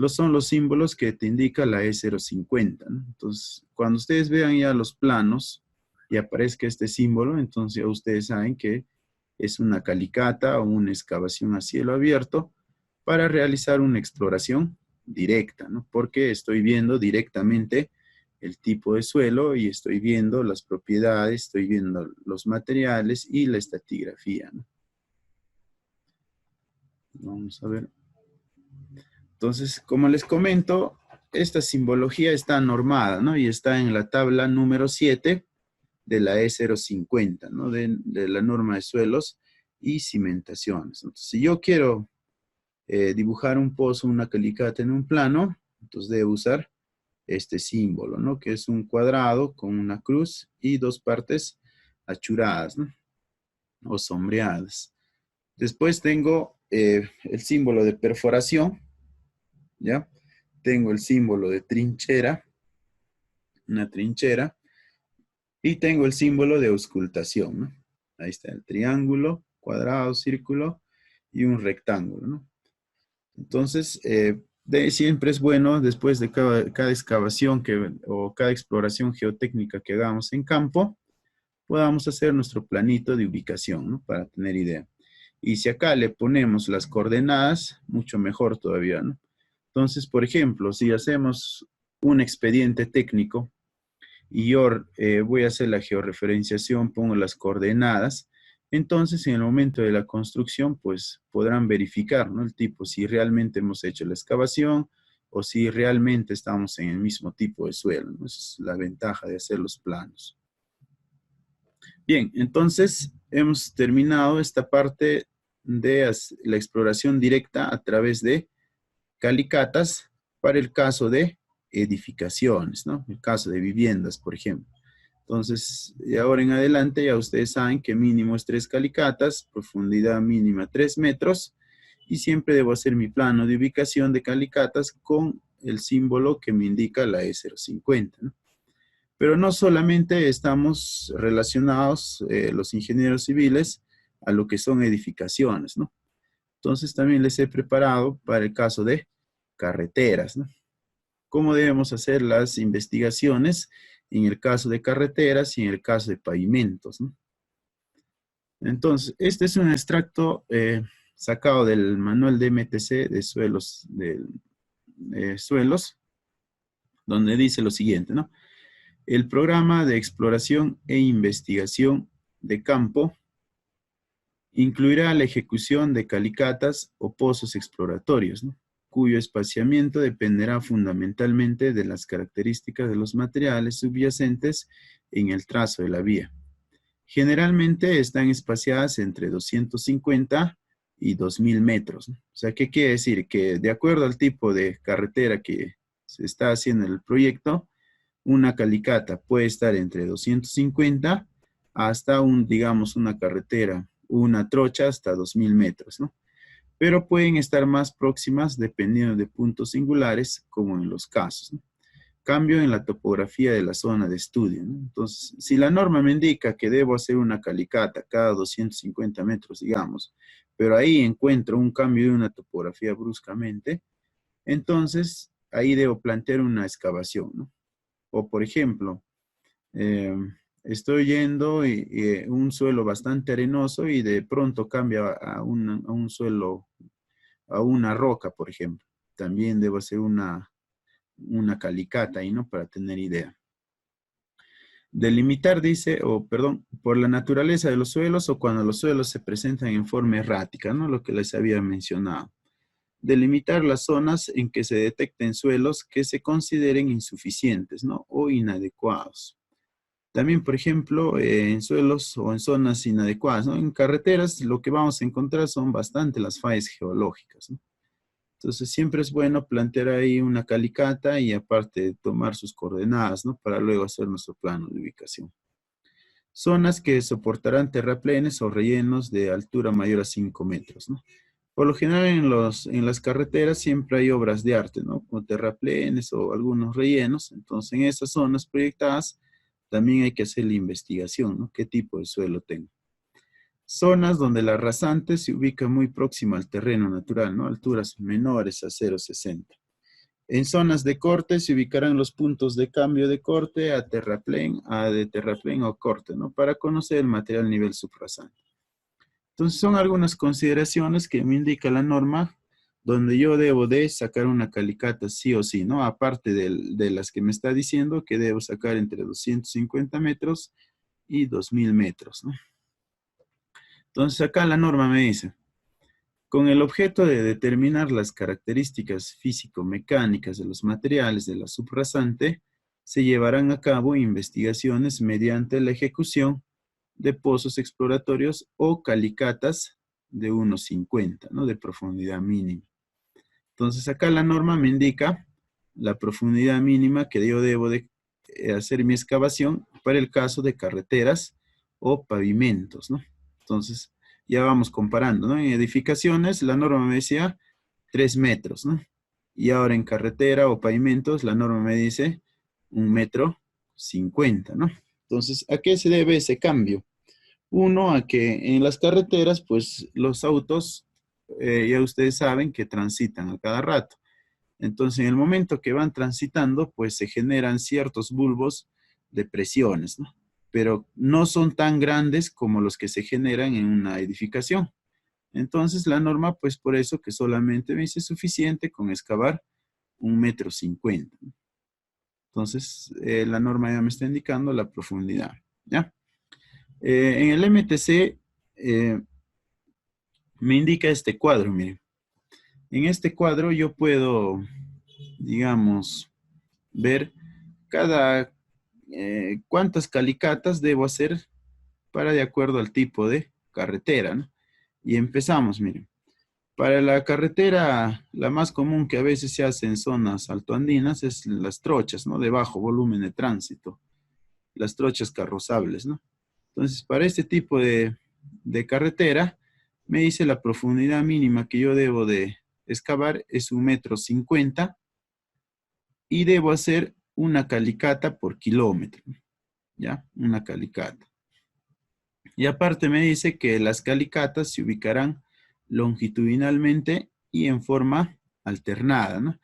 Son los símbolos que te indica la E050, ¿no? Entonces, cuando ustedes vean ya los planos y aparezca este símbolo, entonces ya ustedes saben que es una calicata o una excavación a cielo abierto para realizar una exploración directa, ¿no? Porque estoy viendo directamente el tipo de suelo y estoy viendo las propiedades, estoy viendo los materiales y la estratigrafía, ¿no? Vamos a ver. Entonces, como les comento, esta simbología está normada, ¿no? Y está en la tabla número 7 de la E050, ¿no? De la norma de suelos y cimentaciones. Entonces, si yo quiero dibujar un pozo, una calicata en un plano, entonces debo usar este símbolo, ¿no? Que es un cuadrado con una cruz y 2 partes achuradas, ¿no? O sombreadas. Después tengo el símbolo de perforación, ¿ya? Tengo el símbolo de trinchera, una trinchera, y tengo el símbolo de auscultación, ¿no? Ahí está el triángulo, cuadrado, círculo y un rectángulo, ¿no? Entonces, siempre es bueno, después de cada excavación o cada exploración geotécnica que hagamos en campo, podamos hacer nuestro planito de ubicación, ¿no? Para tener idea. Y si acá le ponemos las coordenadas, mucho mejor todavía, ¿no? Entonces, por ejemplo, si hacemos un expediente técnico y yo voy a hacer la georreferenciación, pongo las coordenadas, entonces en el momento de la construcción, pues podrán verificar, ¿no? El tipo, si realmente hemos hecho la excavación o si realmente estamos en el mismo tipo de suelo, ¿no? Esa es la ventaja de hacer los planos. Bien, entonces hemos terminado esta parte de la exploración directa a través de calicatas para el caso de edificaciones, ¿no? El caso de viviendas, por ejemplo. Entonces, de ahora en adelante ya ustedes saben que mínimo es 3 calicatas, profundidad mínima 3 metros, y siempre debo hacer mi plano de ubicación de calicatas con el símbolo que me indica la E050, ¿no? Pero no solamente estamos relacionados los ingenieros civiles a lo que son edificaciones, ¿no? Entonces también les he preparado para el caso de carreteras, ¿no? ¿Cómo debemos hacer las investigaciones en el caso de carreteras y en el caso de pavimentos, ¿no? Entonces, este es un extracto sacado del manual de MTC de suelos, donde dice lo siguiente, ¿no? El programa de exploración e investigación de campo incluirá la ejecución de calicatas o pozos exploratorios, ¿no? Cuyo espaciamiento dependerá fundamentalmente de las características de los materiales subyacentes en el trazo de la vía. Generalmente están espaciadas entre 250 y 2000 metros, ¿no? O sea, ¿qué quiere decir? Que de acuerdo al tipo de carretera que se está haciendo en el proyecto, una calicata puede estar entre 250 hasta digamos, una carretera, una trocha hasta 2000 metros, ¿no? Pero pueden estar más próximas dependiendo de puntos singulares, como en los casos, ¿no? Cambio en la topografía de la zona de estudio, ¿no? Entonces, si la norma me indica que debo hacer una calicata cada 250 metros, digamos, pero ahí encuentro un cambio de una topografía bruscamente, entonces ahí debo plantear una excavación, ¿no? O por ejemplo, eh, estoy yendo y un suelo bastante arenoso y de pronto cambia a un suelo, a una roca, por ejemplo. También debo hacer una calicata ahí, ¿no? Para tener idea. Delimitar, dice, perdón, por la naturaleza de los suelos o cuando los suelos se presentan en forma errática, ¿no? Lo que les había mencionado. Delimitar las zonas en que se detecten suelos que se consideren insuficientes, ¿no? O inadecuados. También, por ejemplo, en suelos o en zonas inadecuadas, ¿no? En carreteras lo que vamos a encontrar son bastante las fallas geológicas, ¿no? Entonces siempre es bueno plantear ahí una calicata y aparte tomar sus coordenadas, ¿no? Para luego hacer nuestro plano de ubicación. Zonas que soportarán terraplenes o rellenos de altura mayor a 5 metros, ¿no? Por lo general en las carreteras siempre hay obras de arte, ¿no? Como terraplenes o algunos rellenos. Entonces en esas zonas proyectadas también hay que hacer la investigación, ¿no? ¿Qué tipo de suelo tengo? Zonas donde la rasante se ubica muy próxima al terreno natural, ¿no? Alturas menores a 0,60. En zonas de corte se ubicarán los puntos de cambio de corte a terraplén, a de terraplén o corte, ¿no? Para conocer el material nivel subrasante. Entonces son algunas consideraciones que me indica la norma donde yo debo de sacar una calicata sí o sí, ¿no? Aparte de las que me está diciendo que debo sacar entre 250 metros y 2000 metros, ¿no? Entonces acá la norma me dice, con el objeto de determinar las características físico-mecánicas de los materiales de la subrasante, se llevarán a cabo investigaciones mediante la ejecución de pozos exploratorios o calicatas de 1,50, ¿no? De profundidad mínima. Entonces acá la norma me indica la profundidad mínima que yo debo de hacer mi excavación para el caso de carreteras o pavimentos, ¿no? Entonces ya vamos comparando, ¿no? En edificaciones la norma me decía 3 metros, ¿no? Y ahora en carretera o pavimentos la norma me dice 1,50 m, ¿no? Entonces, ¿a qué se debe ese cambio? Uno, a que en las carreteras, pues los autos, ya ustedes saben que transitan a cada rato. Entonces, en el momento que van transitando, pues se generan ciertos bulbos de presiones, ¿no? Pero no son tan grandes como los que se generan en una edificación. Entonces, la norma, pues por eso que solamente me dice suficiente con excavar 1,50 m. Entonces, la norma ya me está indicando la profundidad, ¿ya? En el MTC me indica este cuadro, miren. En este cuadro yo puedo, digamos, ver cuántas calicatas debo hacer para de acuerdo al tipo de carretera, ¿no? Y empezamos, miren. Para la carretera, la más común que a veces se hace en zonas altoandinas es las trochas, ¿no? De bajo volumen de tránsito, las trochas carrozables, ¿no? Entonces, para este tipo de carretera, me dice la profundidad mínima que yo debo de excavar es 1,50 m y debo hacer una calicata por kilómetro, ¿ya? Una calicata. Y aparte me dice que las calicatas se ubicarán longitudinalmente y en forma alternada, ¿no?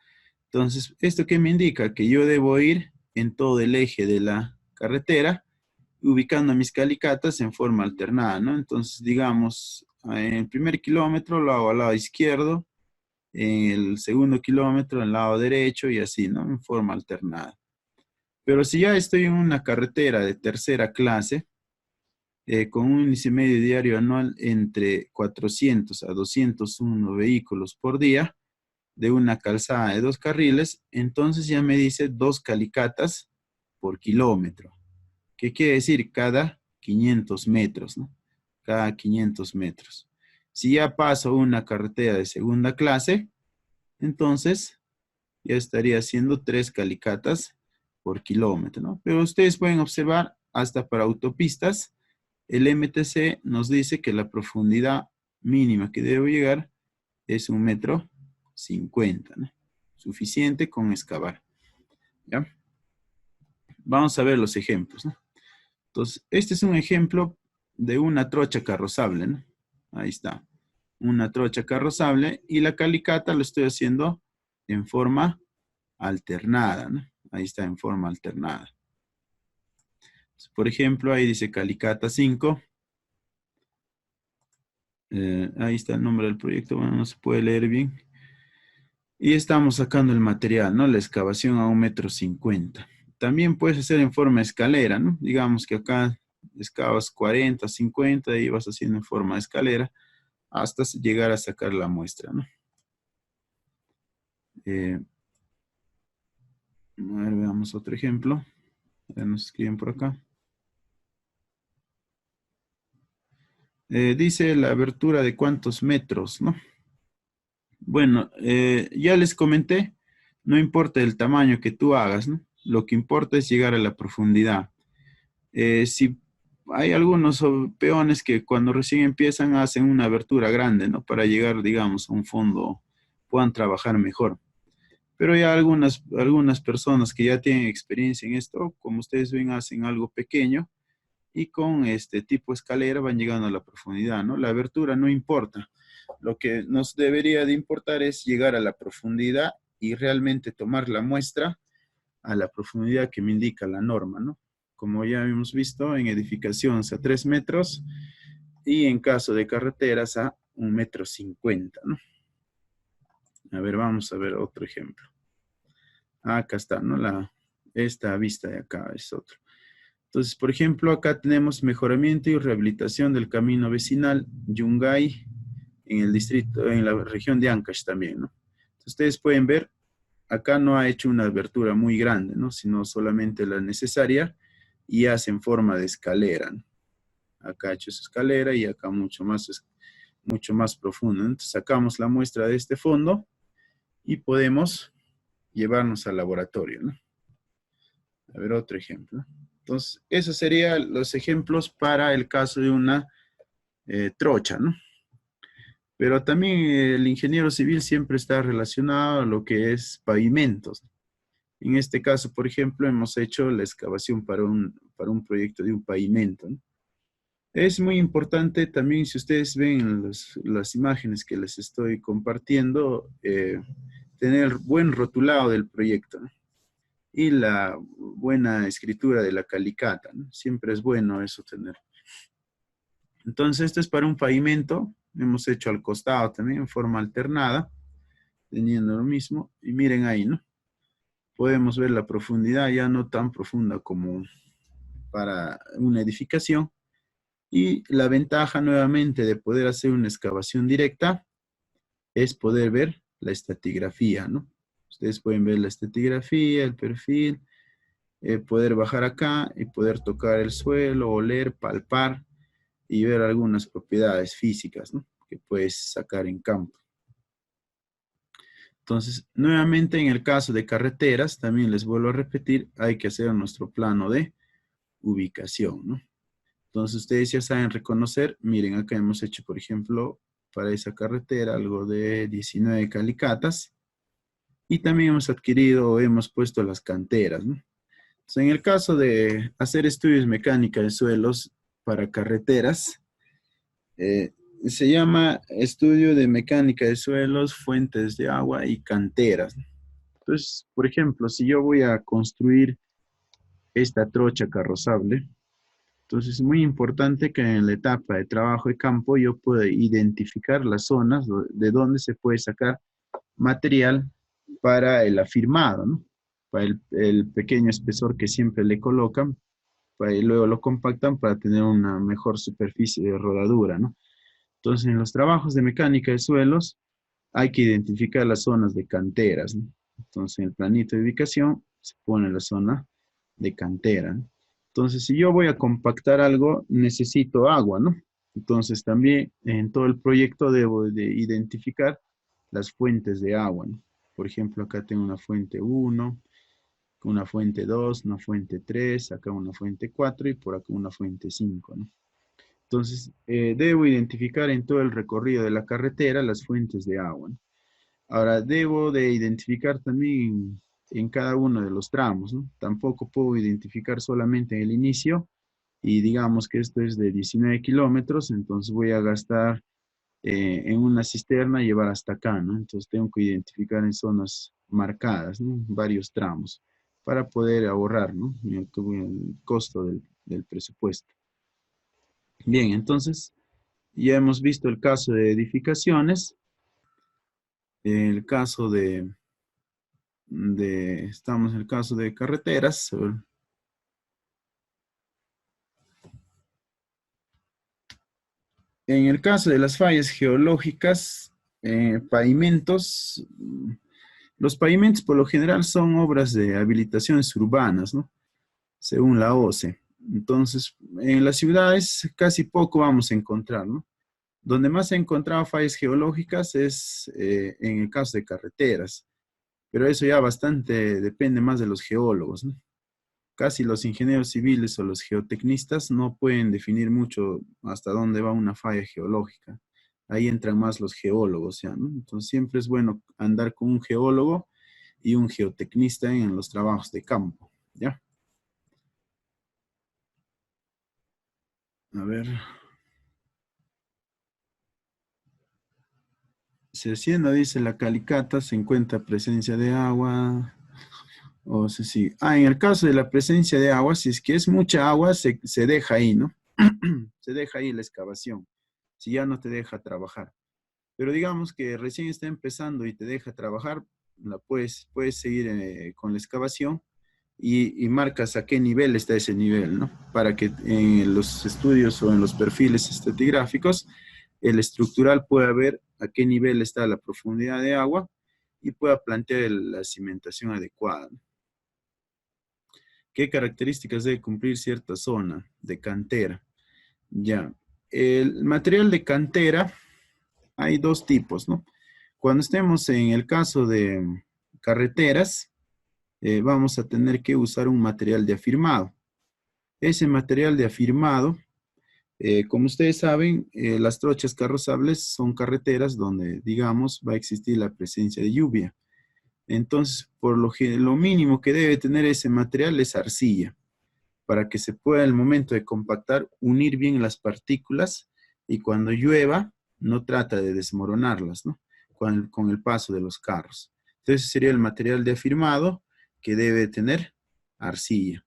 Entonces, ¿esto qué me indica? Que yo debo ir en todo el eje de la carretera ubicando mis calicatas en forma alternada, ¿no? Entonces, digamos, en el primer kilómetro lo hago al lado izquierdo, en el segundo kilómetro al lado derecho y así, ¿no? En forma alternada. Pero si ya estoy en una carretera de tercera clase, con un índice medio diario anual entre 400 a 201 vehículos por día, de una calzada de 2 carriles, entonces ya me dice 2 calicatas por kilómetro. ¿Qué quiere decir? Cada 500 metros, ¿no? Cada 500 metros. Si ya paso una carretera de segunda clase, entonces ya estaría haciendo 3 calicatas por kilómetro, ¿no? Pero ustedes pueden observar, hasta para autopistas, el MTC nos dice que la profundidad mínima que debo llegar es 1,50 m, ¿no? Suficiente con excavar, ¿ya? Vamos a ver los ejemplos, ¿no? Entonces, este es un ejemplo de una trocha carrozable, ¿no? Ahí está. Una trocha carrozable y la calicata lo estoy haciendo en forma alternada, ¿no? Ahí está, en forma alternada. Entonces, por ejemplo, ahí dice calicata 5. Ahí está el nombre del proyecto, bueno, no se puede leer bien. Y estamos sacando el material, ¿no? La excavación a 1,50 m. También puedes hacer en forma escalera, ¿no? Digamos que acá excavas 40, 50 y vas haciendo en forma de escalera hasta llegar a sacar la muestra, ¿no? A ver, veamos otro ejemplo. Ya nos escriben por acá. Dice la abertura de cuántos metros, ¿no? Bueno, ya les comenté, no importa el tamaño que tú hagas, ¿no? Lo que importa es llegar a la profundidad. Si hay algunos peones que cuando recién empiezan hacen una abertura grande, ¿no? Para llegar, digamos, a un fondo, puedan trabajar mejor. Pero ya algunas personas que ya tienen experiencia en esto, como ustedes ven, hacen algo pequeño y con este tipo de escalera van llegando a la profundidad, ¿no? La abertura no importa. Lo que nos debería de importar es llegar a la profundidad y realmente tomar la muestra a la profundidad que me indica la norma, ¿no? Como ya hemos visto, en edificaciones a 3 metros y en caso de carreteras a 1,50 m, ¿no? A ver, vamos a ver otro ejemplo. Acá está, ¿no? Esta vista de acá es otro. Entonces, por ejemplo, acá tenemos mejoramiento y rehabilitación del camino vecinal Yungay en el distrito, en la región de Ancash también, ¿no? Entonces, ustedes pueden ver, acá no ha hecho una abertura muy grande, ¿no? Sino solamente la necesaria y hace en forma de escalera, ¿no? Acá ha hecho su escalera y acá mucho más profundo, ¿no? Entonces, sacamos la muestra de este fondo y podemos llevarnos al laboratorio, ¿no? A ver, otro ejemplo. Entonces, esos serían los ejemplos para el caso de una trocha, ¿no? Pero también el ingeniero civil siempre está relacionado a lo que es pavimentos. En este caso, por ejemplo, hemos hecho la excavación para un proyecto de un pavimento, ¿no? Es muy importante también, si ustedes ven las imágenes que les estoy compartiendo, tener buen rotulado del proyecto, ¿no? Y la buena escritura de la calicata, ¿no? Siempre es bueno eso tener. Entonces, esto es para un pavimento. Hemos hecho al costado también en forma alternada, teniendo lo mismo. Y miren ahí, ¿no? Podemos ver la profundidad ya no tan profunda como para una edificación. Y la ventaja nuevamente de poder hacer una excavación directa es poder ver la estratigrafía, ¿no? Ustedes pueden ver la estratigrafía, el perfil, poder bajar acá y poder tocar el suelo, oler, palpar y ver algunas propiedades físicas, ¿no? Que puedes sacar en campo. Entonces, nuevamente en el caso de carreteras, también les vuelvo a repetir, hay que hacer nuestro plano de ubicación, ¿no? Entonces, ustedes ya saben reconocer, miren, acá hemos hecho, por ejemplo, para esa carretera algo de 19 calicatas y también hemos adquirido o hemos puesto las canteras, ¿no? Entonces, en el caso de hacer estudios mecánica de suelos para carreteras, se llama estudio de mecánica de suelos, fuentes de agua y canteras. Entonces, por ejemplo, si yo voy a construir esta trocha carrozable, entonces es muy importante que en la etapa de trabajo de campo yo pueda identificar las zonas de donde se puede sacar material para el afirmado, ¿no? Para el pequeño espesor que siempre le colocan, y luego lo compactan para tener una mejor superficie de rodadura, ¿no? Entonces, en los trabajos de mecánica de suelos hay que identificar las zonas de canteras, ¿no? Entonces, en el planito de ubicación se pone la zona de cantera, ¿no? Entonces, si yo voy a compactar algo, necesito agua, ¿no? Entonces, también en todo el proyecto debo de identificar las fuentes de agua, ¿no? Por ejemplo, acá tengo una fuente 1, una fuente 2, una fuente 3, acá una fuente 4 y por acá una fuente 5, ¿no? Entonces, debo identificar en todo el recorrido de la carretera las fuentes de agua, ¿no? Ahora, debo de identificar también en cada uno de los tramos, ¿no? Tampoco puedo identificar solamente en el inicio y digamos que esto es de 19 kilómetros, entonces voy a gastar en una cisterna llevar hasta acá, ¿no? Entonces tengo que identificar en zonas marcadas, ¿no? Varios tramos para poder ahorrar, ¿no? El costo del presupuesto. Bien, entonces ya hemos visto el caso de edificaciones, el caso estamos en el caso de carreteras. En el caso de las fallas geológicas, pavimentos, los pavimentos por lo general son obras de habilitaciones urbanas, ¿no? Según la OCE. Entonces, en las ciudades casi poco vamos a encontrar, ¿no? Donde más se han encontrado fallas geológicas es en el caso de carreteras, pero eso ya bastante depende más de los geólogos, ¿no? Casi los ingenieros civiles o los geotecnistas no pueden definir mucho hasta dónde va una falla geológica. Ahí entran más los geólogos, ¿ya, no? Entonces siempre es bueno andar con un geólogo y un geotecnista en los trabajos de campo, ¿ya? A ver. Si haciendo, dice la calicata, se encuentra presencia de agua. O sea, sí. En el caso de la presencia de agua, si es que es mucha agua, se deja ahí, ¿no? Se deja ahí la excavación, si ya no te deja trabajar. Pero digamos que recién está empezando y te deja trabajar, puedes seguir con la excavación y marcas a qué nivel está ese nivel, ¿no? Para que en los estudios o en los perfiles estratigráficos, el estructural pueda ver a qué nivel está la profundidad de agua y pueda plantear la cimentación adecuada, ¿no? ¿Qué características debe cumplir cierta zona de cantera? Ya, el material de cantera hay dos tipos, ¿no? Cuando estemos en el caso de carreteras, vamos a tener que usar un material de afirmado. Ese material de afirmado, como ustedes saben, las trochas carrozables son carreteras donde, digamos, va a existir la presencia de lluvia. Entonces, lo mínimo que debe tener ese material es arcilla, para que se pueda, al momento de compactar, unir bien las partículas y cuando llueva, no trata de desmoronarlas, ¿no? Con el paso de los carros. Entonces, sería el material de afirmado que debe tener arcilla.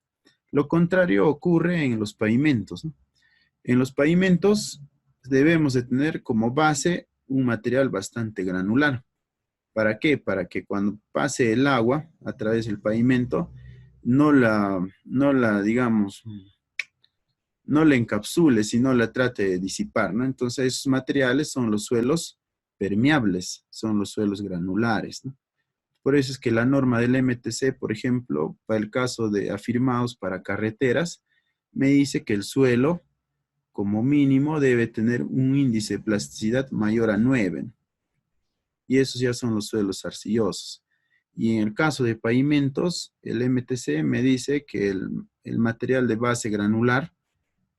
Lo contrario ocurre en los pavimentos, ¿no? En los pavimentos debemos de tener como base un material bastante granular. ¿Para qué? Para que cuando pase el agua a través del pavimento, digamos, no la encapsule, sino la trate de disipar, ¿no? Entonces, esos materiales son los suelos permeables, son los suelos granulares, ¿no? Por eso es que la norma del MTC, por ejemplo, para el caso de afirmados para carreteras, me dice que el suelo, como mínimo, debe tener un índice de plasticidad mayor a 9, ¿no? Y esos ya son los suelos arcillosos. Y en el caso de pavimentos, el MTC me dice que el material de base granular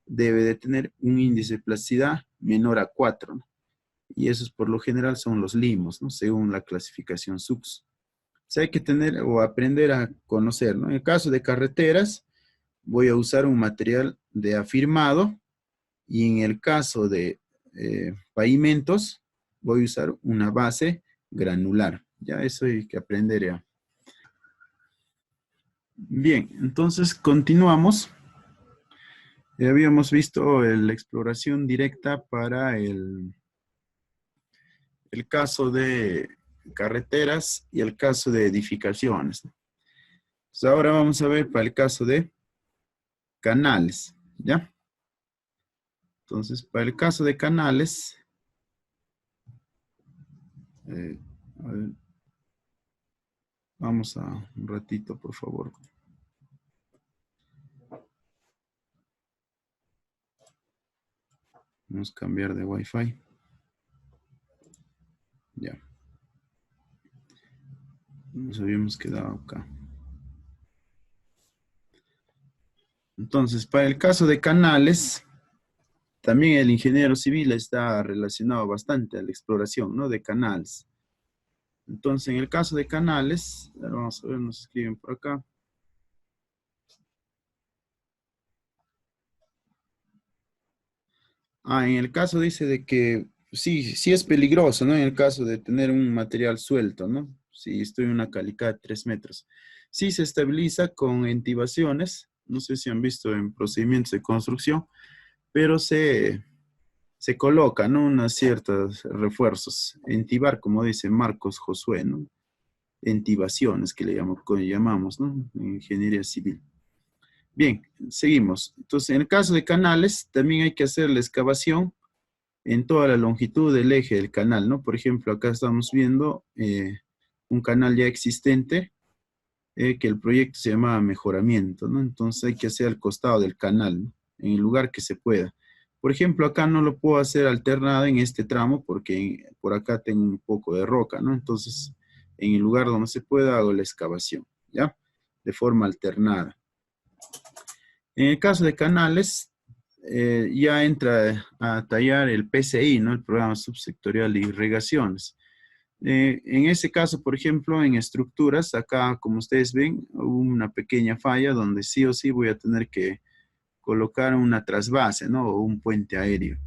debe de tener un índice de plasticidad menor a 4, ¿no? Y esos por lo general son los limos, ¿no? Según la clasificación SUX. O sea, hay que tener o aprender a conocer, ¿no? En el caso de carreteras, voy a usar un material de afirmado y en el caso de pavimentos, voy a usar una base granular. Ya eso hay que aprender ya. Bien, entonces continuamos. Habíamos visto la exploración directa para el caso de carreteras y el caso de edificaciones. Entonces ahora vamos a ver para el caso de canales, ¿ya? Entonces, para el caso de canales, eh, a ver, vamos a un ratito, por favor. Vamos a cambiar de Wi-Fi. Ya. Nos habíamos quedado acá. Entonces, para el caso de canales, también el ingeniero civil está relacionado bastante a la exploración, ¿no? De canales. Entonces, en el caso de canales, vamos a ver, nos escriben por acá. En el caso dice de que sí es peligroso, ¿no? En el caso de tener un material suelto, ¿no? Si estoy en una calicada de 3 metros. Sí se estabiliza con entibaciones, no sé si han visto en procedimientos de construcción, pero se colocan, ¿no? Unos ciertos refuerzos. Entibar, como dice Marcos Josué, ¿no? Entibaciones que llamamos, ¿no? En ingeniería civil. Bien, seguimos. Entonces, en el caso de canales, también hay que hacer la excavación en toda la longitud del eje del canal, ¿no? Por ejemplo, acá estamos viendo un canal ya existente, que el proyecto se llamaba mejoramiento, ¿no? Entonces hay que hacer al costado del canal, ¿no? En el lugar que se pueda. Por ejemplo, acá no lo puedo hacer alternado en este tramo porque por acá tengo un poco de roca, ¿no? Entonces, en el lugar donde se pueda hago la excavación, ¿ya? De forma alternada. En el caso de canales, ya entra a tallar el PSI, ¿no? El Programa Subsectorial de Irrigaciones. En ese caso, por ejemplo, en estructuras, acá, como ustedes ven, hubo una pequeña falla donde sí o sí voy a tener que colocar una trasvase, ¿no? O un puente aéreo.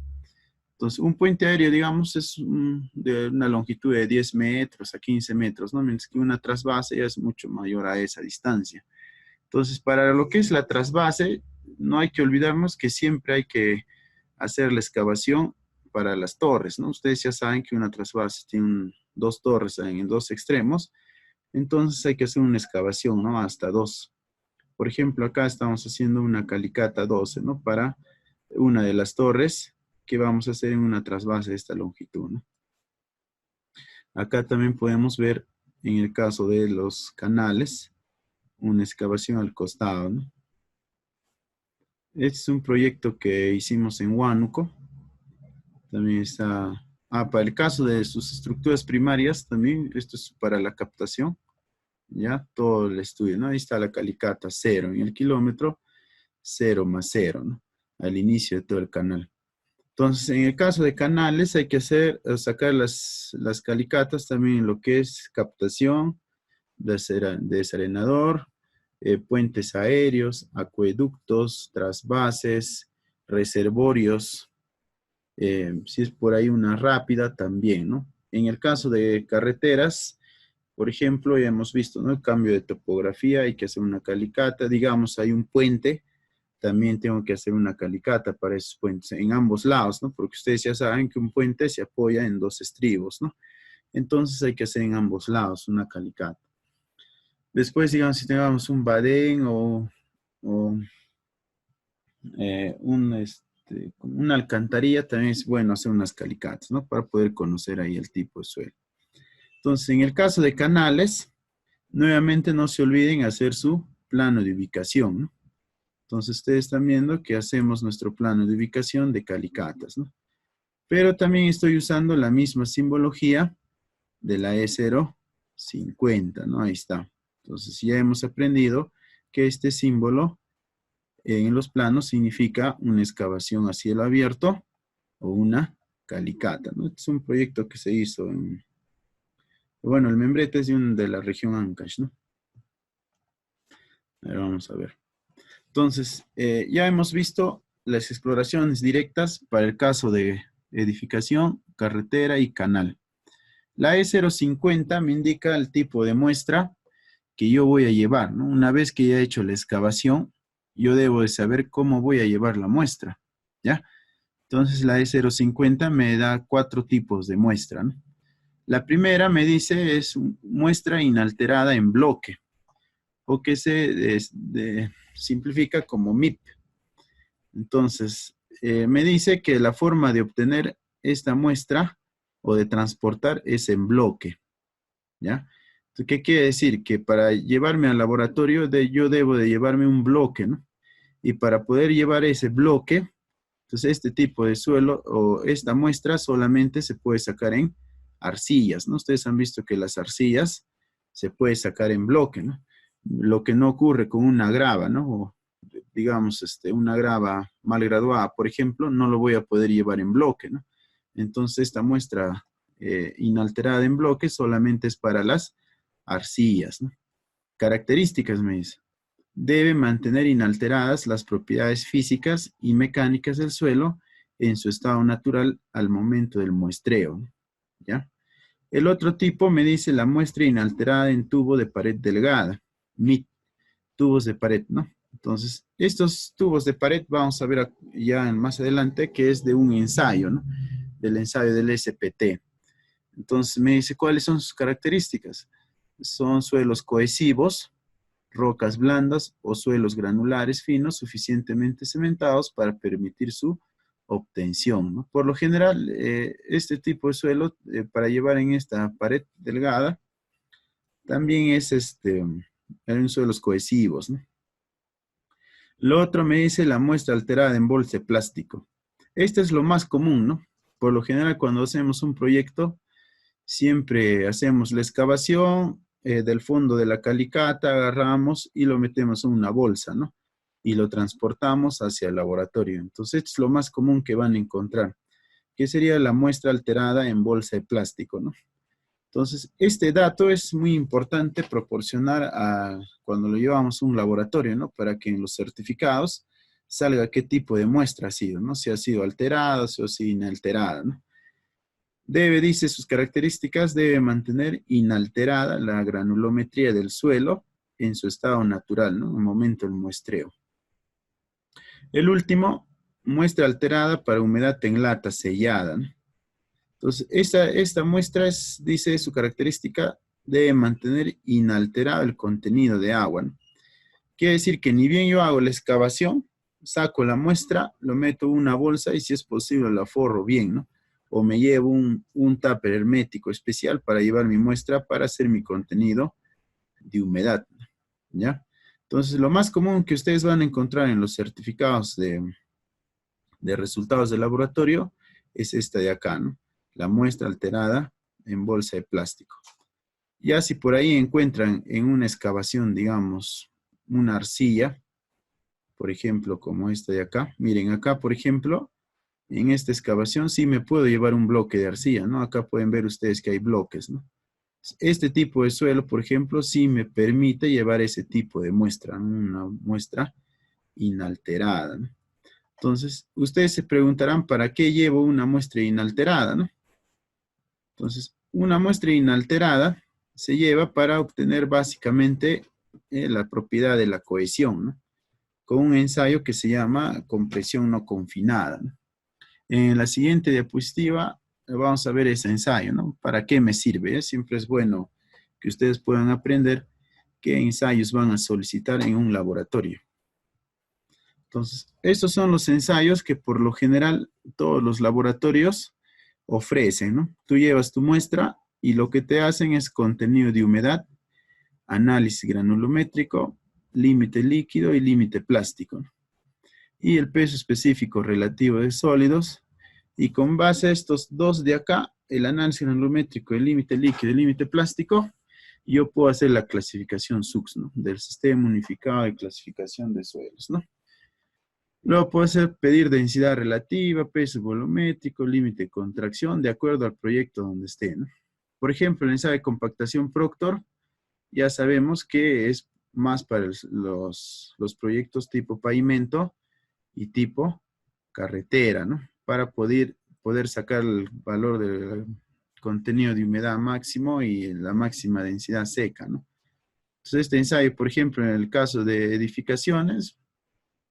Entonces, un puente aéreo, digamos, es de una longitud de 10 metros a 15 metros, ¿no? Mientras que una trasvase ya es mucho mayor a esa distancia. Entonces, para lo que es la trasvase, no hay que olvidarnos que siempre hay que hacer la excavación para las torres, ¿no? Ustedes ya saben que una trasvase tiene dos torres en dos extremos, entonces hay que hacer una excavación, ¿no? Hasta dos. Por ejemplo, acá estamos haciendo una calicata 12, ¿no? Para una de las torres que vamos a hacer en una trasvase de esta longitud, ¿no? Acá también podemos ver, en el caso de los canales, una excavación al costado, ¿no? Este es un proyecto que hicimos en Huánuco. También está... para el caso de sus estructuras primarias, también esto es para la captación, ya todo el estudio, ¿no? Ahí está la calicata 0 en el kilómetro, 0 más 0, ¿no? Al inicio de todo el canal. Entonces, en el caso de canales hay que sacar las calicatas también en lo que es captación, desarenador, puentes aéreos, acueductos, trasvases, reservorios, si es por ahí una rápida también, ¿no? En el caso de carreteras, por ejemplo, ya hemos visto, ¿no? El cambio de topografía, hay que hacer una calicata, digamos, hay un puente, también tengo que hacer una calicata para esos puentes en ambos lados, ¿no? Porque ustedes ya saben que un puente se apoya en dos estribos, ¿no? Entonces hay que hacer en ambos lados una calicata. Después, digamos, si tengamos un badén o una alcantarilla, también es bueno hacer unas calicatas, ¿no? Para poder conocer ahí el tipo de suelo. Entonces, en el caso de canales, nuevamente no se olviden hacer su plano de ubicación, ¿no? Entonces, ustedes están viendo que hacemos nuestro plano de ubicación de calicatas, ¿no? Pero también estoy usando la misma simbología de la E050, ¿no? Ahí está. Entonces, ya hemos aprendido que este símbolo en los planos significa una excavación a cielo abierto o una calicata, ¿no? Este es un proyecto que se hizo en... Bueno, el membrete es de la región Ancash, ¿no? A ver, vamos a ver. Entonces, ya hemos visto las exploraciones directas para el caso de edificación, carretera y canal. La E050 me indica el tipo de muestra que yo voy a llevar, ¿no? Una vez que ya he hecho la excavación, yo debo de saber cómo voy a llevar la muestra, ¿ya? Entonces, la E050 me da 4 tipos de muestra, ¿no? La primera me dice es muestra inalterada en bloque, o que se simplifica como MIP. Entonces, me dice que la forma de obtener esta muestra o de transportar es en bloque, ¿ya? Entonces, ¿qué quiere decir? Que para llevarme al laboratorio yo debo de llevarme un bloque, ¿no? Y para poder llevar ese bloque, entonces este tipo de suelo o esta muestra solamente se puede sacar en arcillas, ¿no? Ustedes han visto que las arcillas se puede sacar en bloque, ¿no? Lo que no ocurre con una grava, ¿no? O, digamos, una grava mal graduada, por ejemplo, no lo voy a poder llevar en bloque, ¿no? Entonces, esta muestra inalterada en bloque solamente es para las arcillas, ¿no? Características, me dice. Debe mantener inalteradas las propiedades físicas y mecánicas del suelo en su estado natural al momento del muestreo, ¿ya? El otro tipo me dice la muestra inalterada en tubo de pared delgada, MIT, tubos de pared, ¿no? Entonces, estos tubos de pared vamos a ver ya más adelante que es de un ensayo, ¿no? Del ensayo del SPT. Entonces, me dice cuáles son sus características. Son suelos cohesivos, rocas blandas o suelos granulares finos suficientemente cementados para permitir su obtención, ¿no? Por lo general, este tipo de suelo para llevar en esta pared delgada también es en suelos cohesivos, ¿no? Lo otro me dice la muestra alterada en bolsa de plástico. Esto es lo más común, ¿no? Por lo general, cuando hacemos un proyecto, siempre hacemos la excavación del fondo de la calicata, agarramos y lo metemos en una bolsa, ¿no? Y lo transportamos hacia el laboratorio. Entonces, esto es lo más común que van a encontrar, que sería la muestra alterada en bolsa de plástico, ¿no? Entonces, este dato es muy importante proporcionar cuando lo llevamos a un laboratorio, ¿no? Para que en los certificados salga qué tipo de muestra ha sido, ¿no? Si ha sido alterada, si ha sido inalterada, ¿no? Dice sus características, debe mantener inalterada la granulometría del suelo en su estado natural, ¿no? En el momento del muestreo. El último, muestra alterada para humedad en lata sellada, ¿no? Entonces, esta muestra dice su característica, debe mantener inalterado el contenido de agua, ¿no? Quiere decir que ni bien yo hago la excavación, saco la muestra, lo meto en una bolsa y si es posible la forro bien, ¿no? O me llevo un tupper hermético especial para llevar mi muestra para hacer mi contenido de humedad, ¿ya? Entonces, lo más común que ustedes van a encontrar en los certificados de resultados de laboratorio es esta de acá, ¿no? La muestra alterada en bolsa de plástico. Ya si por ahí encuentran en una excavación, digamos, una arcilla, por ejemplo, como esta de acá. Miren, acá, por ejemplo, en esta excavación sí me puedo llevar un bloque de arcilla, ¿no? Acá pueden ver ustedes que hay bloques, ¿no? Este tipo de suelo, por ejemplo, sí me permite llevar ese tipo de muestra, ¿no? Una muestra inalterada, ¿no? Entonces, ustedes se preguntarán, ¿para qué llevo una muestra inalterada, no? Entonces, una muestra inalterada se lleva para obtener básicamente la propiedad de la cohesión, ¿no? Con un ensayo que se llama compresión no confinada, ¿no? En la siguiente diapositiva vamos a ver ese ensayo, ¿no? ¿Para qué me sirve? Siempre es bueno que ustedes puedan aprender qué ensayos van a solicitar en un laboratorio. Entonces, estos son los ensayos que por lo general todos los laboratorios ofrecen, ¿no? Tú llevas tu muestra y lo que te hacen es contenido de humedad, análisis granulométrico, límite líquido y límite plástico, ¿no? Y el peso específico relativo de sólidos. Y con base a estos dos de acá, el análisis granulométrico, el límite líquido y el límite plástico, yo puedo hacer la clasificación SUX, ¿no? Del Sistema Unificado de Clasificación de Suelos, ¿no? Luego puedo pedir densidad relativa, peso volumétrico, límite de contracción, de acuerdo al proyecto donde esté, ¿no? Por ejemplo, el ensayo de compactación Proctor, ya sabemos que es más para los proyectos tipo pavimento y tipo carretera, ¿no? Para poder sacar el valor del contenido de humedad máximo y la máxima densidad seca, ¿no? Entonces, este ensayo, por ejemplo, en el caso de edificaciones,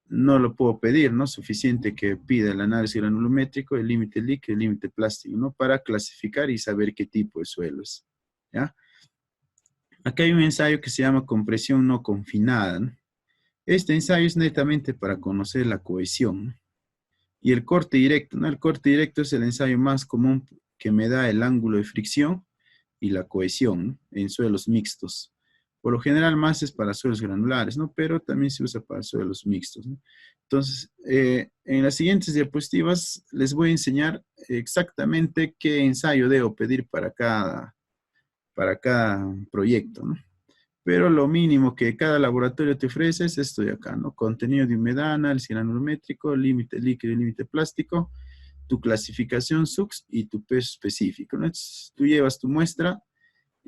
no lo puedo pedir, ¿no? Suficiente que pida el análisis granulométrico, el límite líquido, el límite plástico, ¿no? Para clasificar y saber qué tipo de suelo es, ¿ya? Acá hay un ensayo que se llama compresión no confinada, ¿no? Este ensayo es netamente para conocer la cohesión, ¿no? Y el corte directo, ¿no? El corte directo es el ensayo más común que me da el ángulo de fricción y la cohesión, ¿no? En suelos mixtos. Por lo general más es para suelos granulares, ¿no? Pero también se usa para suelos mixtos, ¿no? Entonces, en las siguientes diapositivas les voy a enseñar exactamente qué ensayo debo pedir para cada proyecto, ¿no? Pero lo mínimo que cada laboratorio te ofrece es esto de acá, ¿no? Contenido de humedad, análisis granulométrico, límite líquido y límite plástico, tu clasificación SUX y tu peso específico, ¿no? Entonces, tú llevas tu muestra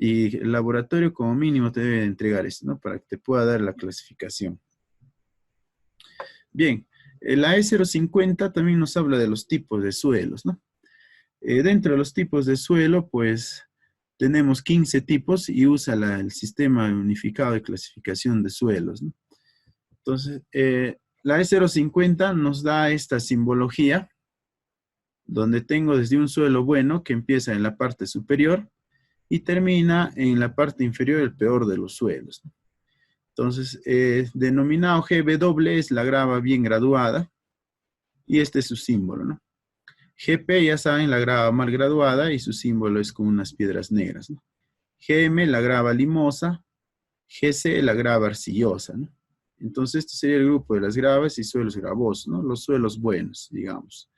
y el laboratorio como mínimo te debe entregar esto, ¿no? Para que te pueda dar la clasificación. Bien, la E050 también nos habla de los tipos de suelos, ¿no? Dentro de los tipos de suelo, pues tenemos 15 tipos y usa el sistema unificado de clasificación de suelos, ¿no? Entonces, la E050 nos da esta simbología donde tengo desde un suelo bueno que empieza en la parte superior y termina en la parte inferior, el peor de los suelos, ¿no? Entonces, denominado GW es la grava bien graduada y este es su símbolo, ¿no? GP, ya saben, la grava mal graduada y su símbolo es con unas piedras negras, ¿no? GM, la grava limosa. GC, la grava arcillosa, ¿no? Entonces, esto sería el grupo de las gravas y suelos gravosos, ¿no? Los suelos buenos, digamos.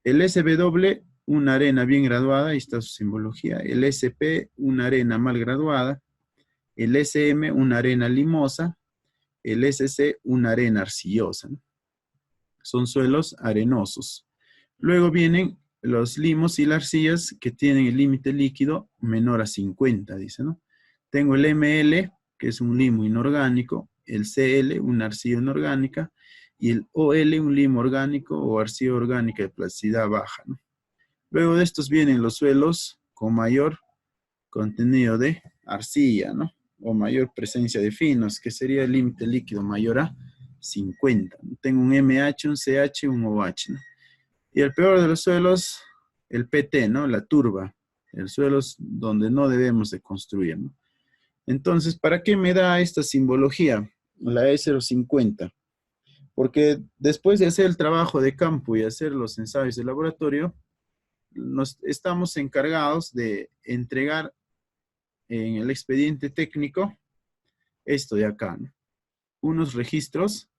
El SW, una arena bien graduada, ahí está su simbología. El SP, una arena mal graduada. El SM, una arena limosa. El SC, una arena arcillosa, ¿no? Son suelos arenosos. Luego vienen los limos y las arcillas que tienen el límite líquido menor a 50, dice, ¿no? Tengo el ML, que es un limo inorgánico, el CL, una arcilla inorgánica, y el OL, un limo orgánico o arcilla orgánica de plasticidad baja, ¿no? Luego de estos vienen los suelos con mayor contenido de arcilla, ¿no? O mayor presencia de finos, que sería el límite líquido mayor a 50. Tengo un MH, un CH, un OH, ¿no? Y el peor de los suelos, el PT, ¿no? La turba. El suelo es donde no debemos de construir, ¿no? Entonces, ¿para qué me da esta simbología? La E050. Porque después de hacer el trabajo de campo y hacer los ensayos de laboratorio, nos estamos encargados de entregar en el expediente técnico esto de acá, ¿no? Unos registros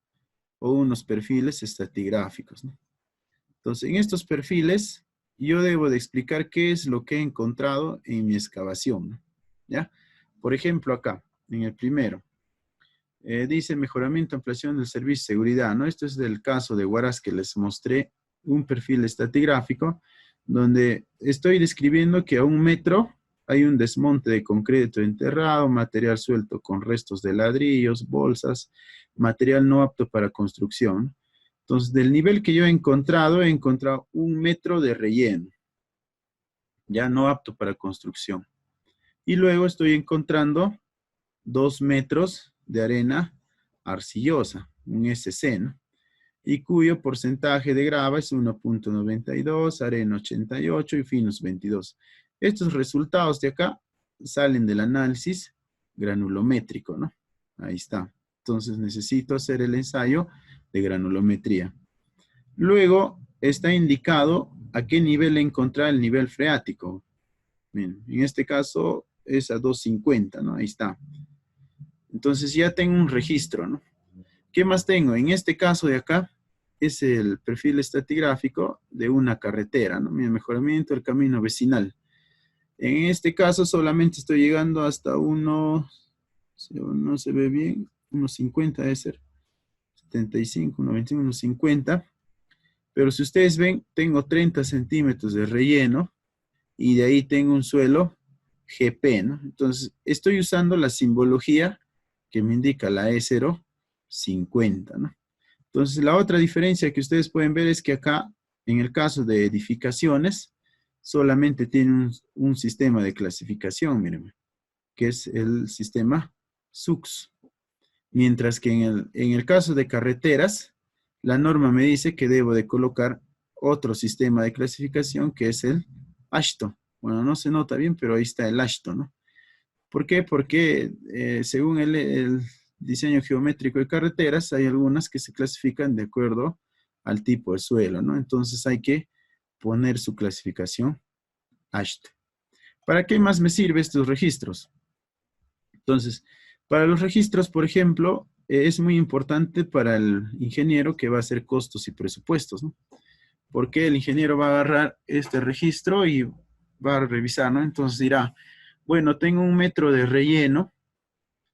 o unos perfiles estratigráficos, ¿no? Entonces, en estos perfiles, yo debo de explicar qué es lo que he encontrado en mi excavación, ¿no? ¿Ya? Por ejemplo, acá, en el primero, dice mejoramiento, ampliación del servicio de seguridad, ¿no? Esto es del caso de Huaraz que les mostré un perfil estratigráfico donde estoy describiendo que a 1 metro hay un desmonte de concreto enterrado, material suelto con restos de ladrillos, bolsas, material no apto para construcción. Entonces, del nivel que yo he encontrado 1 metro de relleno, ya no apto para construcción. Y luego estoy encontrando 2 metros de arena arcillosa, un SC, ¿no? Y cuyo porcentaje de grava es 1.92, arena 88 y finos 22. Estos resultados de acá salen del análisis granulométrico, ¿no? Ahí está. Entonces necesito hacer el ensayo de granulometría. Luego está indicado a qué nivel encontrar el nivel freático. Bien, en este caso es a 250, ¿no? Ahí está. Entonces ya tengo un registro, ¿no? ¿Qué más tengo? En este caso de acá es el perfil estratigráfico de una carretera, ¿no? Mi mejoramiento del camino vecinal. En este caso solamente estoy llegando hasta no se ve bien, unos 50 debe ser, 75, 91, unos 50. Pero si ustedes ven, tengo 30 centímetros de relleno y de ahí tengo un suelo GP, ¿no? Entonces, estoy usando la simbología que me indica la E050, ¿no? Entonces, la otra diferencia que ustedes pueden ver es que acá, en el caso de edificaciones, solamente tiene un sistema de clasificación, miren, que es el sistema SUX. Mientras que en el caso de carreteras, la norma me dice que debo de colocar otro sistema de clasificación que es el AASHTO. Bueno, no se nota bien, pero ahí está el AASHTO, ¿no? ¿Por qué? Porque según el diseño geométrico de carreteras, hay algunas que se clasifican de acuerdo al tipo de suelo, ¿no? Entonces hay que poner su clasificación AASHTO. ¿Para qué más me sirven estos registros? Entonces, para los registros, por ejemplo, es muy importante para el ingeniero que va a hacer costos y presupuestos, ¿no? Porque el ingeniero va a agarrar este registro y va a revisar, ¿no? Entonces dirá, bueno, tengo 1 metro de relleno,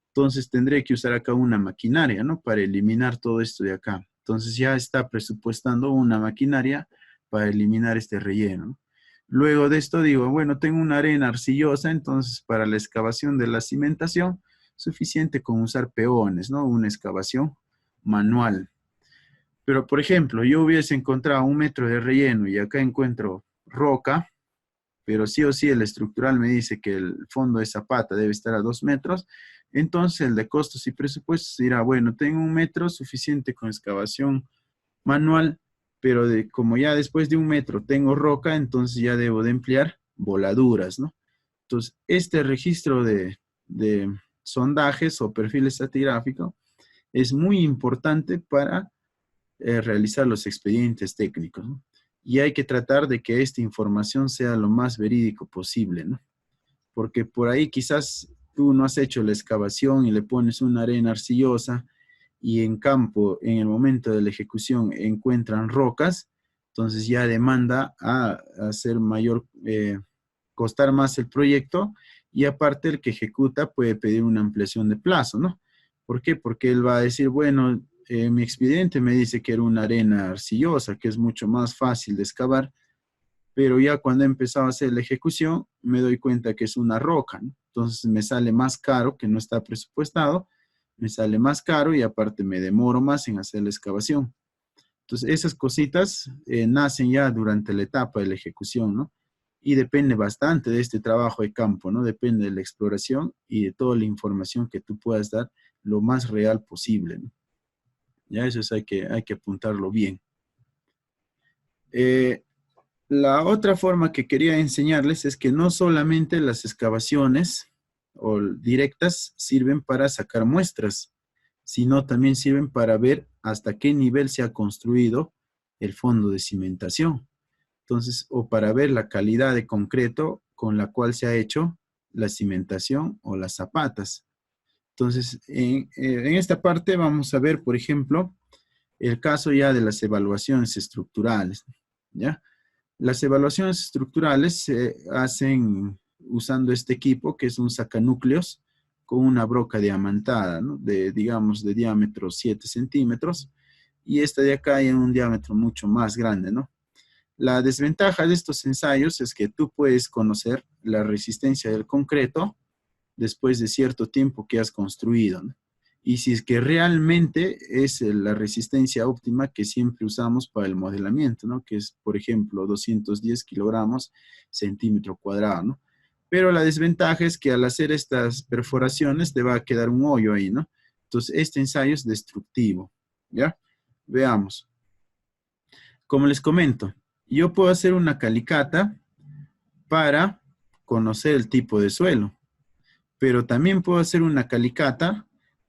entonces tendré que usar acá una maquinaria, ¿no? Para eliminar todo esto de acá. Entonces ya está presupuestando una maquinaria para eliminar este relleno, ¿no? Luego de esto digo, bueno, tengo una arena arcillosa, entonces para la excavación de la cimentación, suficiente con usar peones, ¿no? Una excavación manual. Pero, por ejemplo, yo hubiese encontrado 1 metro de relleno y acá encuentro roca, pero sí o sí el estructural me dice que el fondo de zapata debe estar a 2 metros, entonces el de costos y presupuestos dirá, bueno, tengo 1 metro suficiente con excavación manual, pero como ya después de 1 metro tengo roca, entonces ya debo de emplear voladuras, ¿no? Entonces, este registro de sondajes o perfil estratigráfico es muy importante para realizar los expedientes técnicos, ¿no? Y hay que tratar de que esta información sea lo más verídico posible, ¿no? Porque por ahí quizás tú no has hecho la excavación y le pones una arena arcillosa y en campo, en el momento de la ejecución, encuentran rocas, Entonces ya demanda a hacer mayor, costar más el proyecto, y aparte el que ejecuta puede pedir una ampliación de plazo, ¿no? ¿Por qué? Porque él va a decir, bueno, mi expediente me dice que era una arena arcillosa, que es mucho más fácil de excavar, pero ya cuando he empezado a hacer la ejecución, me doy cuenta que es una roca, ¿no? Entonces me sale más caro, que no está presupuestado, me sale más caro y aparte me demoro más en hacer la excavación. Entonces esas cositas nacen ya durante la etapa de la ejecución, ¿no? Y depende bastante de este trabajo de campo, ¿no? Depende de la exploración y de toda la información que tú puedas dar lo más real posible, ¿no? Ya eso es, hay que apuntarlo bien. Eh, La otra forma que quería enseñarles es que no solamente las excavaciones o directas sirven para sacar muestras, sino también sirven para ver hasta qué nivel se ha construido el fondo de cimentación. Entonces, o para ver la calidad de concreto con la cual se ha hecho la cimentación o las zapatas. Entonces, en esta parte vamos a ver, por ejemplo, el caso ya de las evaluaciones estructurales, ¿ya? Las evaluaciones estructurales se hacen usando este equipo, que es un sacanúcleos con una broca diamantada, ¿no? Digamos, de diámetro 7 centímetros, y esta de acá en un diámetro mucho más grande, ¿no? La desventaja de estos ensayos es que tú puedes conocer la resistencia del concreto después de cierto tiempo que has construido, ¿no? Y si es que realmente es la resistencia óptima que siempre usamos para el modelamiento, ¿no? Que es, por ejemplo, 210 kilogramos centímetro cuadrado, ¿no? Pero la desventaja es que al hacer estas perforaciones te va a quedar un hoyo ahí, ¿no? Entonces, este ensayo es destructivo, ¿ya? Veamos. Como les comento, yo puedo hacer una calicata para conocer el tipo de suelo, pero también puedo hacer una calicata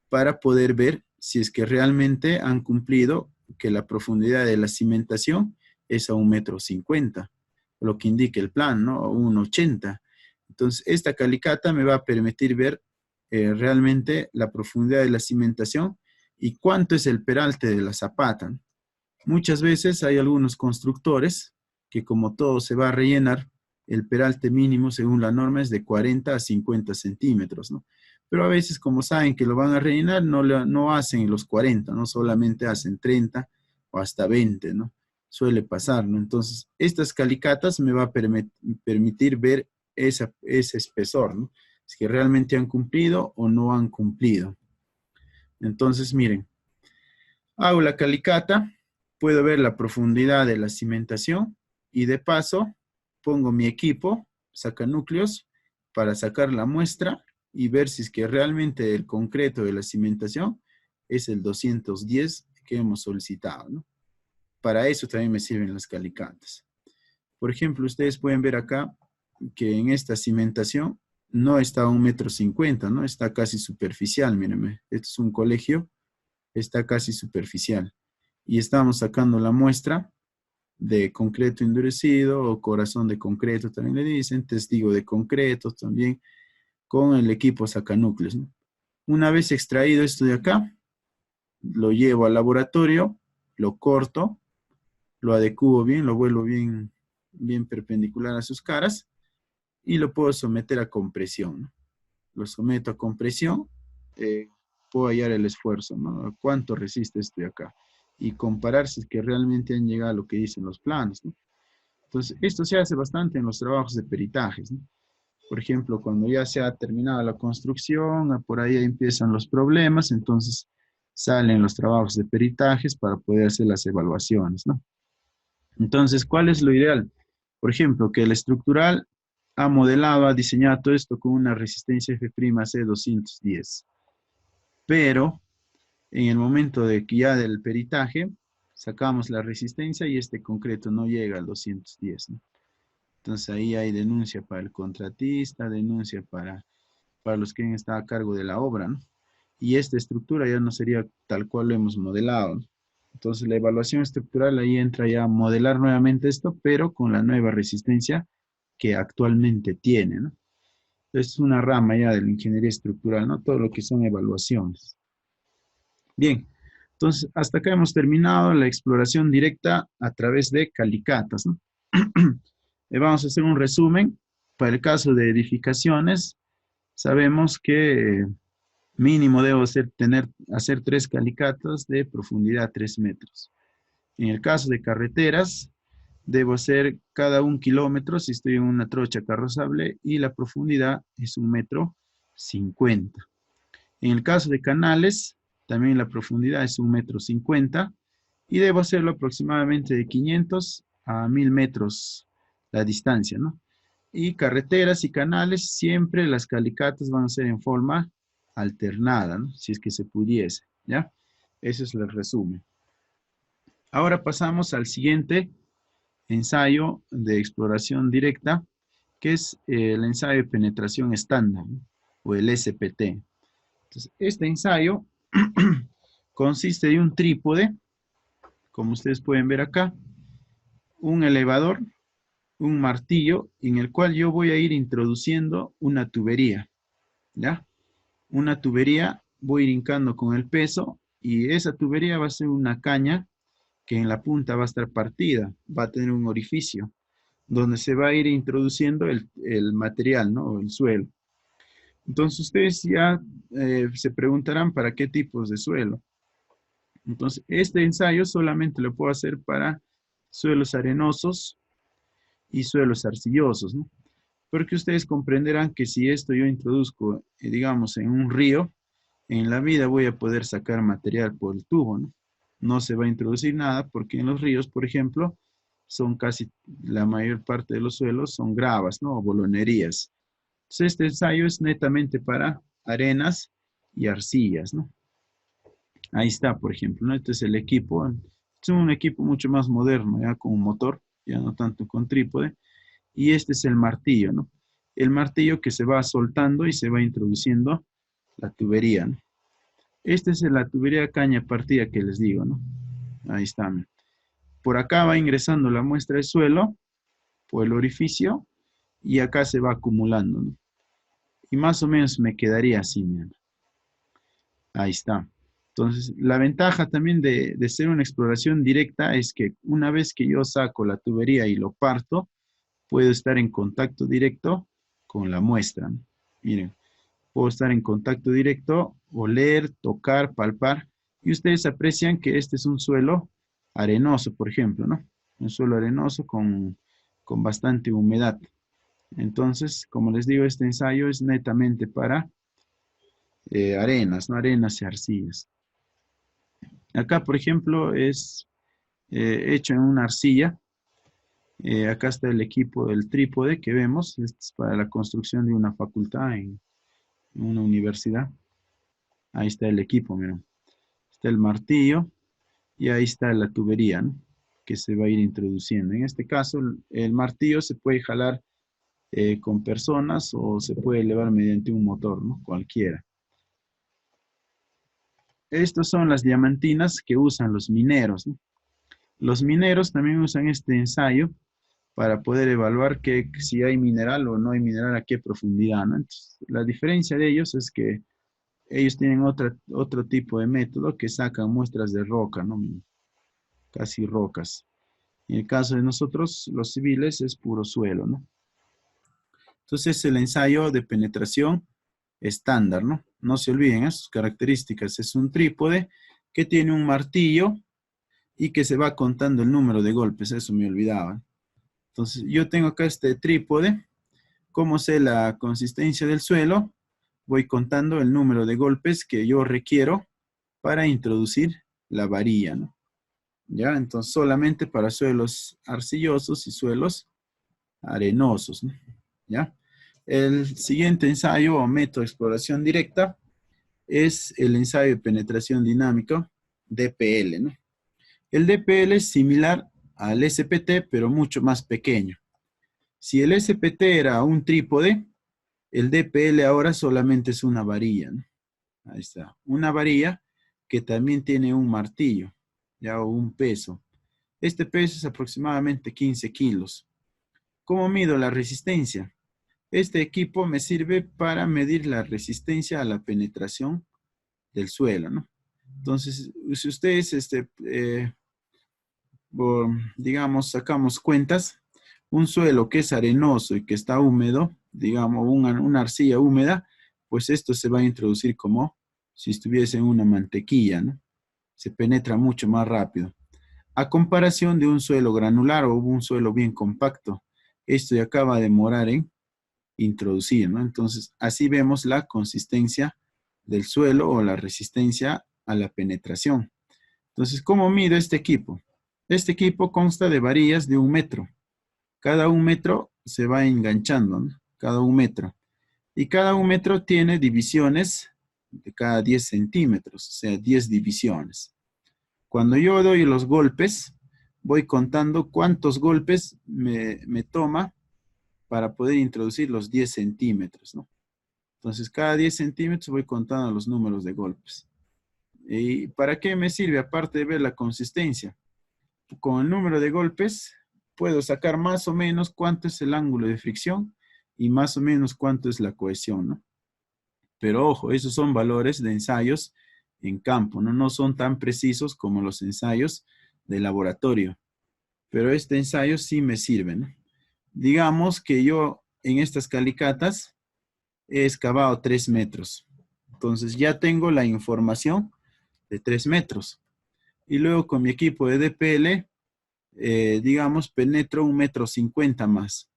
para poder ver si es que realmente han cumplido que la profundidad de la cimentación es a 1,50 m, lo que indica el plan, ¿no? 1,80 m. Entonces, esta calicata me va a permitir ver realmente la profundidad de la cimentación y cuánto es el peralte de la zapata, ¿no? Muchas veces hay algunos constructores que, como todo se va a rellenar, el peralte mínimo según la norma es de 40 a 50 centímetros, ¿no? Pero a veces, como saben que lo van a rellenar, no hacen los 40, ¿no? Solamente hacen 30 o hasta 20, ¿no? Suele pasar, ¿no? Entonces, estas calicatas me va a permitir ver ese espesor, ¿no? Si que realmente han cumplido o no han cumplido. Entonces, miren, hago la calicata, puedo ver la profundidad de la cimentación y de paso pongo mi equipo, sacanúcleos, para sacar la muestra y ver si es que realmente el concreto de la cimentación es el 210 que hemos solicitado, ¿no? Para eso también me sirven las calicatas. Por ejemplo, ustedes pueden ver acá que en esta cimentación no está a 1,50 m, ¿no? Está casi superficial, mírenme. Este es un colegio, está casi superficial. Y estamos sacando la muestra de concreto endurecido o corazón de concreto, también le dicen, testigo de concreto también, con el equipo sacanúcleos, ¿no? Una vez extraído esto de acá, lo llevo al laboratorio, lo corto, lo adecuo bien, lo vuelvo bien, bien perpendicular a sus caras y lo puedo someter a compresión, ¿no? Lo someto a compresión, eh, puedo hallar el esfuerzo, ¿no? ¿Cuánto resiste esto de acá? Y comparar si es que realmente han llegado a lo que dicen los planos, ¿no? Entonces, esto se hace bastante en los trabajos de peritajes, ¿no? Por ejemplo, cuando ya se ha terminado la construcción, por ahí empiezan los problemas, entonces salen los trabajos de peritajes para poder hacer las evaluaciones, ¿no? Entonces, ¿cuál es lo ideal? Por ejemplo, que el estructural ha modelado, ha diseñado todo esto con una resistencia F'C 210. Pero en el momento de que ya del peritaje, sacamos la resistencia y este concreto no llega al 210, ¿no? Entonces ahí hay denuncia para el contratista, denuncia para los que están a cargo de la obra, ¿no? Y esta estructura ya no sería tal cual lo hemos modelado, ¿no? Entonces la evaluación estructural ahí entra ya a modelar nuevamente esto, pero con la nueva resistencia que actualmente tiene, ¿no? Es una rama ya de la ingeniería estructural, ¿no? Todo lo que son evaluaciones. Bien, Entonces, hasta acá hemos terminado la exploración directa a través de calicatas, ¿no? Vamos a hacer un resumen. Para el caso de edificaciones, sabemos que mínimo debo hacer 3 calicatas de profundidad 3 metros. En el caso de carreteras, debo hacer cada 1 kilómetro si estoy en una trocha carrozable y la profundidad es 1,50 m. En el caso de canales, también la profundidad es 1,50 m y debo hacerlo aproximadamente de 500 a 1000 metros la distancia, ¿no? Y carreteras y canales, siempre las calicatas van a ser en forma alternada, ¿no? Si es que se pudiese, ¿ya? Ese es el resumen. Ahora pasamos al siguiente ensayo de exploración directa, que es el ensayo de penetración estándar, ¿no? O el SPT. Entonces, este ensayo consiste de un trípode, como ustedes pueden ver acá, un elevador, un martillo, en el cual yo voy a ir introduciendo una tubería, ¿ya? Una tubería, voy a ir hincando con el peso y esa tubería va a ser una caña que en la punta va a estar partida, va a tener un orificio donde se va a ir introduciendo el material, ¿no? O el suelo. Entonces ustedes ya se preguntarán para qué tipos de suelo. Entonces este ensayo solamente lo puedo hacer para suelos arenosos y suelos arcillosos, ¿no? Porque ustedes comprenderán que si esto yo introduzco, digamos, en un río, en la vida voy a poder sacar material por el tubo, ¿no? No se va a introducir nada porque en los ríos, por ejemplo, son casi la mayor parte de los suelos son gravas, ¿no? O bolonerías. Entonces, este ensayo es netamente para arenas y arcillas, ¿no? Ahí está, por ejemplo, ¿no? Este es el equipo. Es un equipo mucho más moderno, ya con un motor, ya no tanto con trípode. Y este es el martillo, ¿no? El martillo que se va soltando y se va introduciendo la tubería, ¿no? Esta es la tubería caña partida que les digo, ¿no? Ahí está. Por acá va ingresando la muestra de suelo por el orificio y acá se va acumulando, ¿no? Y más o menos me quedaría así, mira. Ahí está. Entonces, la ventaja también de ser una exploración directa es que una vez que yo saco la tubería y lo parto, puedo estar en contacto directo con la muestra, ¿no? Miren, puedo estar en contacto directo, oler, tocar, palpar, y ustedes aprecian que este es un suelo arenoso, por ejemplo, ¿no? Un suelo arenoso con bastante humedad. Entonces, como les digo, este ensayo es netamente para arenas, ¿no? Arenas y arcillas. Acá, por ejemplo, es hecho en una arcilla. Acá está el equipo del trípode que vemos. Este es para la construcción de una facultad en una universidad. Ahí está el equipo, miren. Está el martillo y ahí está la tubería, ¿no? Que se va a ir introduciendo. En este caso, el martillo se puede jalar con personas o se puede elevar mediante un motor, ¿no? Cualquiera. Estas son las diamantinas que usan los mineros, ¿no? Los mineros también usan este ensayo para poder evaluar si hay mineral o no hay mineral a qué profundidad, ¿no? Entonces, la diferencia de ellos es que ellos tienen otro tipo de método que sacan muestras de roca, ¿no? Casi rocas. En el caso de nosotros, los civiles, es puro suelo, ¿no? Entonces, el ensayo de penetración estándar, ¿no? No se olviden, sus características. Es un trípode que tiene un martillo y que se va contando el número de golpes. Eso me olvidaba. Entonces, yo tengo acá este trípode. Como sé la consistencia del suelo, voy contando el número de golpes que yo requiero para introducir la varilla, ¿no? ¿Ya? Entonces, solamente para suelos arcillosos y suelos arenosos, ¿no? ¿Ya? El siguiente ensayo o método de exploración directa es el ensayo de penetración dinámica, DPL, ¿no? El DPL es similar al SPT, pero mucho más pequeño. Si el SPT era un trípode, el DPL ahora solamente es una varilla, ¿no? Ahí está. Una varilla que también tiene un martillo, ya, o un peso. Este peso es aproximadamente 15 kilos. ¿Cómo mido la resistencia? Este equipo me sirve para medir la resistencia a la penetración del suelo, ¿no? Entonces, si ustedes, digamos, sacamos cuentas, un suelo que es arenoso y que está húmedo, digamos, una arcilla húmeda, pues esto se va a introducir como si estuviese en una mantequilla, ¿no? Se penetra mucho más rápido. A comparación de un suelo granular o un suelo bien compacto, esto ya acaba de demorar en introducir, ¿no? Entonces, así vemos la consistencia del suelo o la resistencia a la penetración. Entonces, ¿cómo mido este equipo? Este equipo consta de varillas de 1 metro. Cada 1 metro se va enganchando, ¿no? Cada 1 metro. Y cada 1 metro tiene divisiones de cada 10 centímetros, o sea, 10 divisiones. Cuando yo doy los golpes, voy contando cuántos golpes me toma para poder introducir los 10 centímetros, ¿no? Entonces, cada 10 centímetros voy contando los números de golpes. ¿Y para qué me sirve? Aparte de ver la consistencia. Con el número de golpes, puedo sacar más o menos cuánto es el ángulo de fricción y más o menos cuánto es la cohesión, ¿no? Pero ojo, esos son valores de ensayos en campo, ¿no? No son tan precisos como los ensayos de laboratorio. Pero este ensayo sí me sirve, ¿no? Digamos que yo en estas calicatas he excavado 3 metros. Entonces ya tengo la información de 3 metros. Y luego con mi equipo de DPL, digamos, penetro 1,50 m más.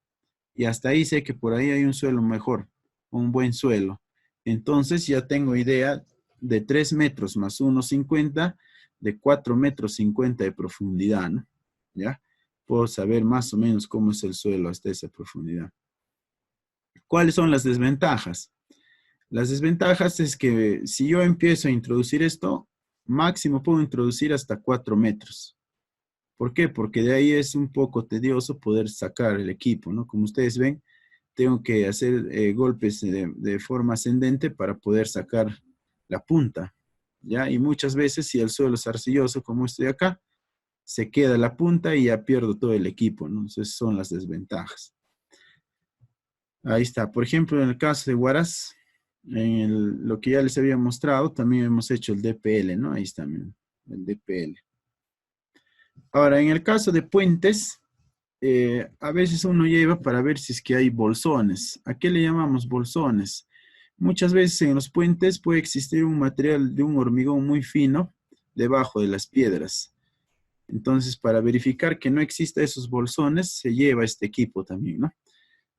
Y hasta ahí sé que por ahí hay un suelo mejor, un buen suelo. Entonces ya tengo idea de 3 metros más 1,50, de 4,50 m de profundidad, ¿no? ¿Ya? Puedo saber más o menos cómo es el suelo hasta esa profundidad. ¿Cuáles son las desventajas? Las desventajas es que si yo empiezo a introducir esto, máximo puedo introducir hasta 4 metros. ¿Por qué? Porque de ahí es un poco tedioso poder sacar el equipo, ¿no? Como ustedes ven, tengo que hacer golpes de forma ascendente para poder sacar la punta, ¿ya? Y muchas veces, si el suelo es arcilloso, como estoy acá, se queda la punta y ya pierdo todo el equipo, ¿no? Entonces son las desventajas. Ahí está. Por ejemplo, en el caso de Huaraz, lo que ya les había mostrado, también hemos hecho el DPL, ¿no? Ahí está, miren, el DPL. Ahora, en el caso de puentes, a veces uno lleva para ver si es que hay bolsones. ¿A qué le llamamos bolsones? Muchas veces en los puentes puede existir un material de un hormigón muy fino debajo de las piedras. Entonces, para verificar que no exista esos bolsones, se lleva este equipo también, ¿no?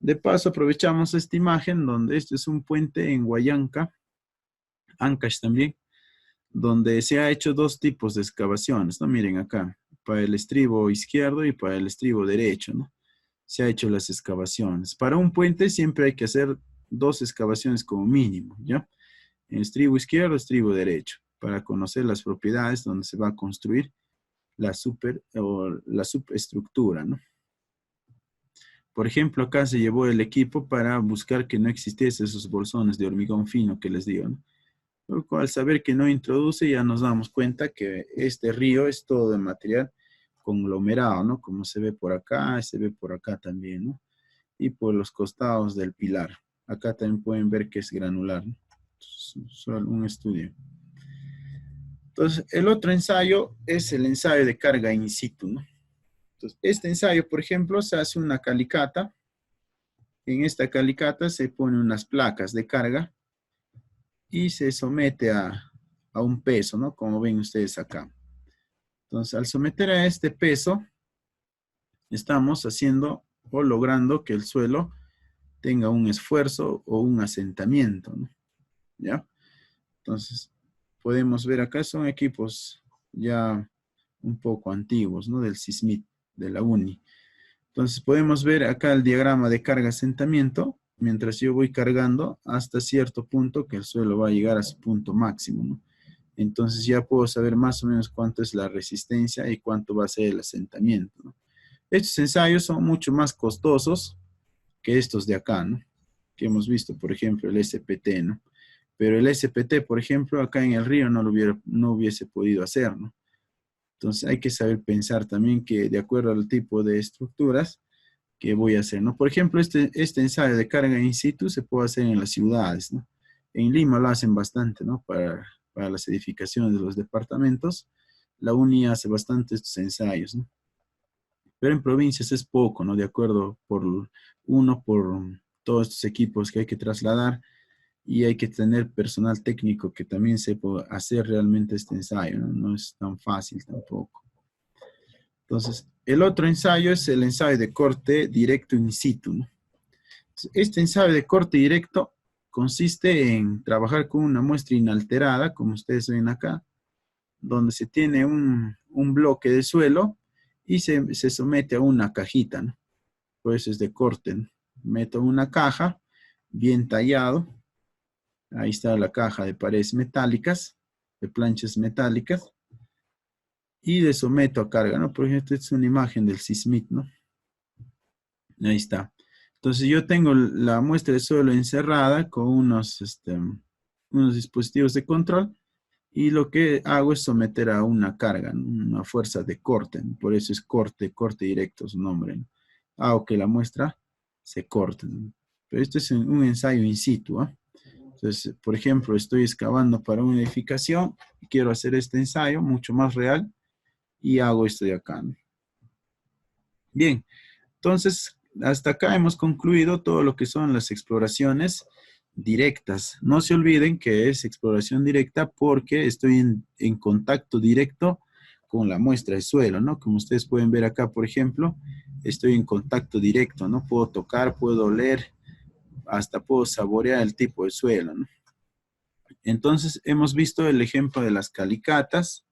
De paso, aprovechamos esta imagen donde este es un puente en Huallanca, Ancash también, donde se ha hecho dos tipos de excavaciones, ¿no? Miren acá, para el estribo izquierdo y para el estribo derecho, ¿no? Se ha hecho las excavaciones. Para un puente siempre hay que hacer 2 excavaciones como mínimo, ¿ya? En estribo izquierdo, estribo derecho, para conocer las propiedades donde se va a construir la subestructura, ¿no? Por ejemplo, acá se llevó el equipo para buscar que no existiesen esos bolsones de hormigón fino que les digo, ¿no? Luego, al saber que no introduce, ya nos damos cuenta que este río es todo de material conglomerado, ¿no? Como se ve por acá, se ve por acá también, ¿no? Y por los costados del pilar. Acá también pueden ver que es granular, ¿no? Solo un estudio. Entonces, el otro ensayo es el ensayo de carga in situ, ¿no? Entonces, este ensayo, por ejemplo, se hace una calicata. En esta calicata se ponen unas placas de carga y se somete a un peso, ¿no? Como ven ustedes acá. Entonces, al someter a este peso, estamos haciendo o logrando que el suelo tenga un esfuerzo o un asentamiento, ¿no? ¿Ya? Entonces, podemos ver acá son equipos ya un poco antiguos, ¿no? Del SISMIT, de la UNI. Entonces, podemos ver acá el diagrama de carga-asentamiento, mientras yo voy cargando hasta cierto punto que el suelo va a llegar a su punto máximo, ¿no? Entonces ya puedo saber más o menos cuánto es la resistencia y cuánto va a ser el asentamiento, ¿no? Estos ensayos son mucho más costosos que estos de acá, ¿no? Que hemos visto, por ejemplo, el SPT, ¿no? Pero el SPT, por ejemplo, acá en el río no hubiese podido hacer, ¿no? Entonces hay que saber pensar también que de acuerdo al tipo de estructuras que voy a hacer, ¿no? Por ejemplo, este ensayo de carga in situ se puede hacer en las ciudades, ¿no? En Lima lo hacen bastante, ¿no? Para para las edificaciones de los departamentos, la UNI hace bastante estos ensayos, ¿no? Pero en provincias es poco, ¿no? De acuerdo por todos estos equipos que hay que trasladar y hay que tener personal técnico que también sepa hacer realmente este ensayo, ¿no? No es tan fácil tampoco. Entonces, el otro ensayo es el ensayo de corte directo in situ, ¿no? Este ensayo de corte directo consiste en trabajar con una muestra inalterada, como ustedes ven acá, donde se tiene un bloque de suelo y se somete a una cajita, ¿no? Pues es de corte, ¿no? Meto una caja bien tallado. Ahí está la caja de paredes metálicas, de planchas metálicas. Y le someto a carga, ¿no? Por ejemplo, esta es una imagen del SISMIT, ¿no? Ahí está. Entonces yo tengo la muestra de suelo encerrada con unos dispositivos de control y lo que hago es someter a una carga, ¿no? Una fuerza de corte, ¿no? Por eso es corte directo su nombre, ¿no? Hago que la muestra se corte, ¿no? Pero esto es un ensayo in situ, ¿eh? Entonces, por ejemplo, estoy excavando para una edificación y quiero hacer este ensayo mucho más real y hago esto de acá, ¿no? Bien, entonces, hasta acá hemos concluido todo lo que son las exploraciones directas. No se olviden que es exploración directa porque estoy en contacto directo con la muestra de suelo, ¿no? Como ustedes pueden ver acá, por ejemplo, estoy en contacto directo, ¿no? Puedo tocar, puedo oler, hasta puedo saborear el tipo de suelo, ¿no? Entonces, hemos visto el ejemplo de las calicatas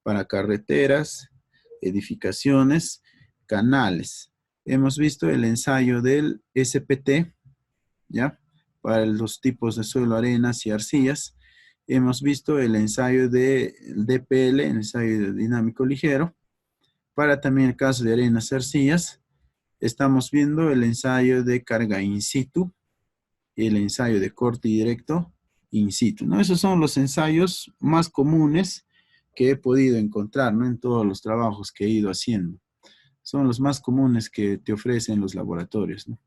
para carreteras, edificaciones, canales. Hemos visto el ensayo del SPT, ¿ya? Para los tipos de suelo, arenas y arcillas. Hemos visto el ensayo del DPL, el ensayo dinámico ligero. Para también el caso de arenas y arcillas, estamos viendo el ensayo de carga in situ y el ensayo de corte directo in situ, ¿no? Esos son los ensayos más comunes que he podido encontrar, ¿no? En todos los trabajos que he ido haciendo. Son los más comunes que te ofrecen los laboratorios, ¿no?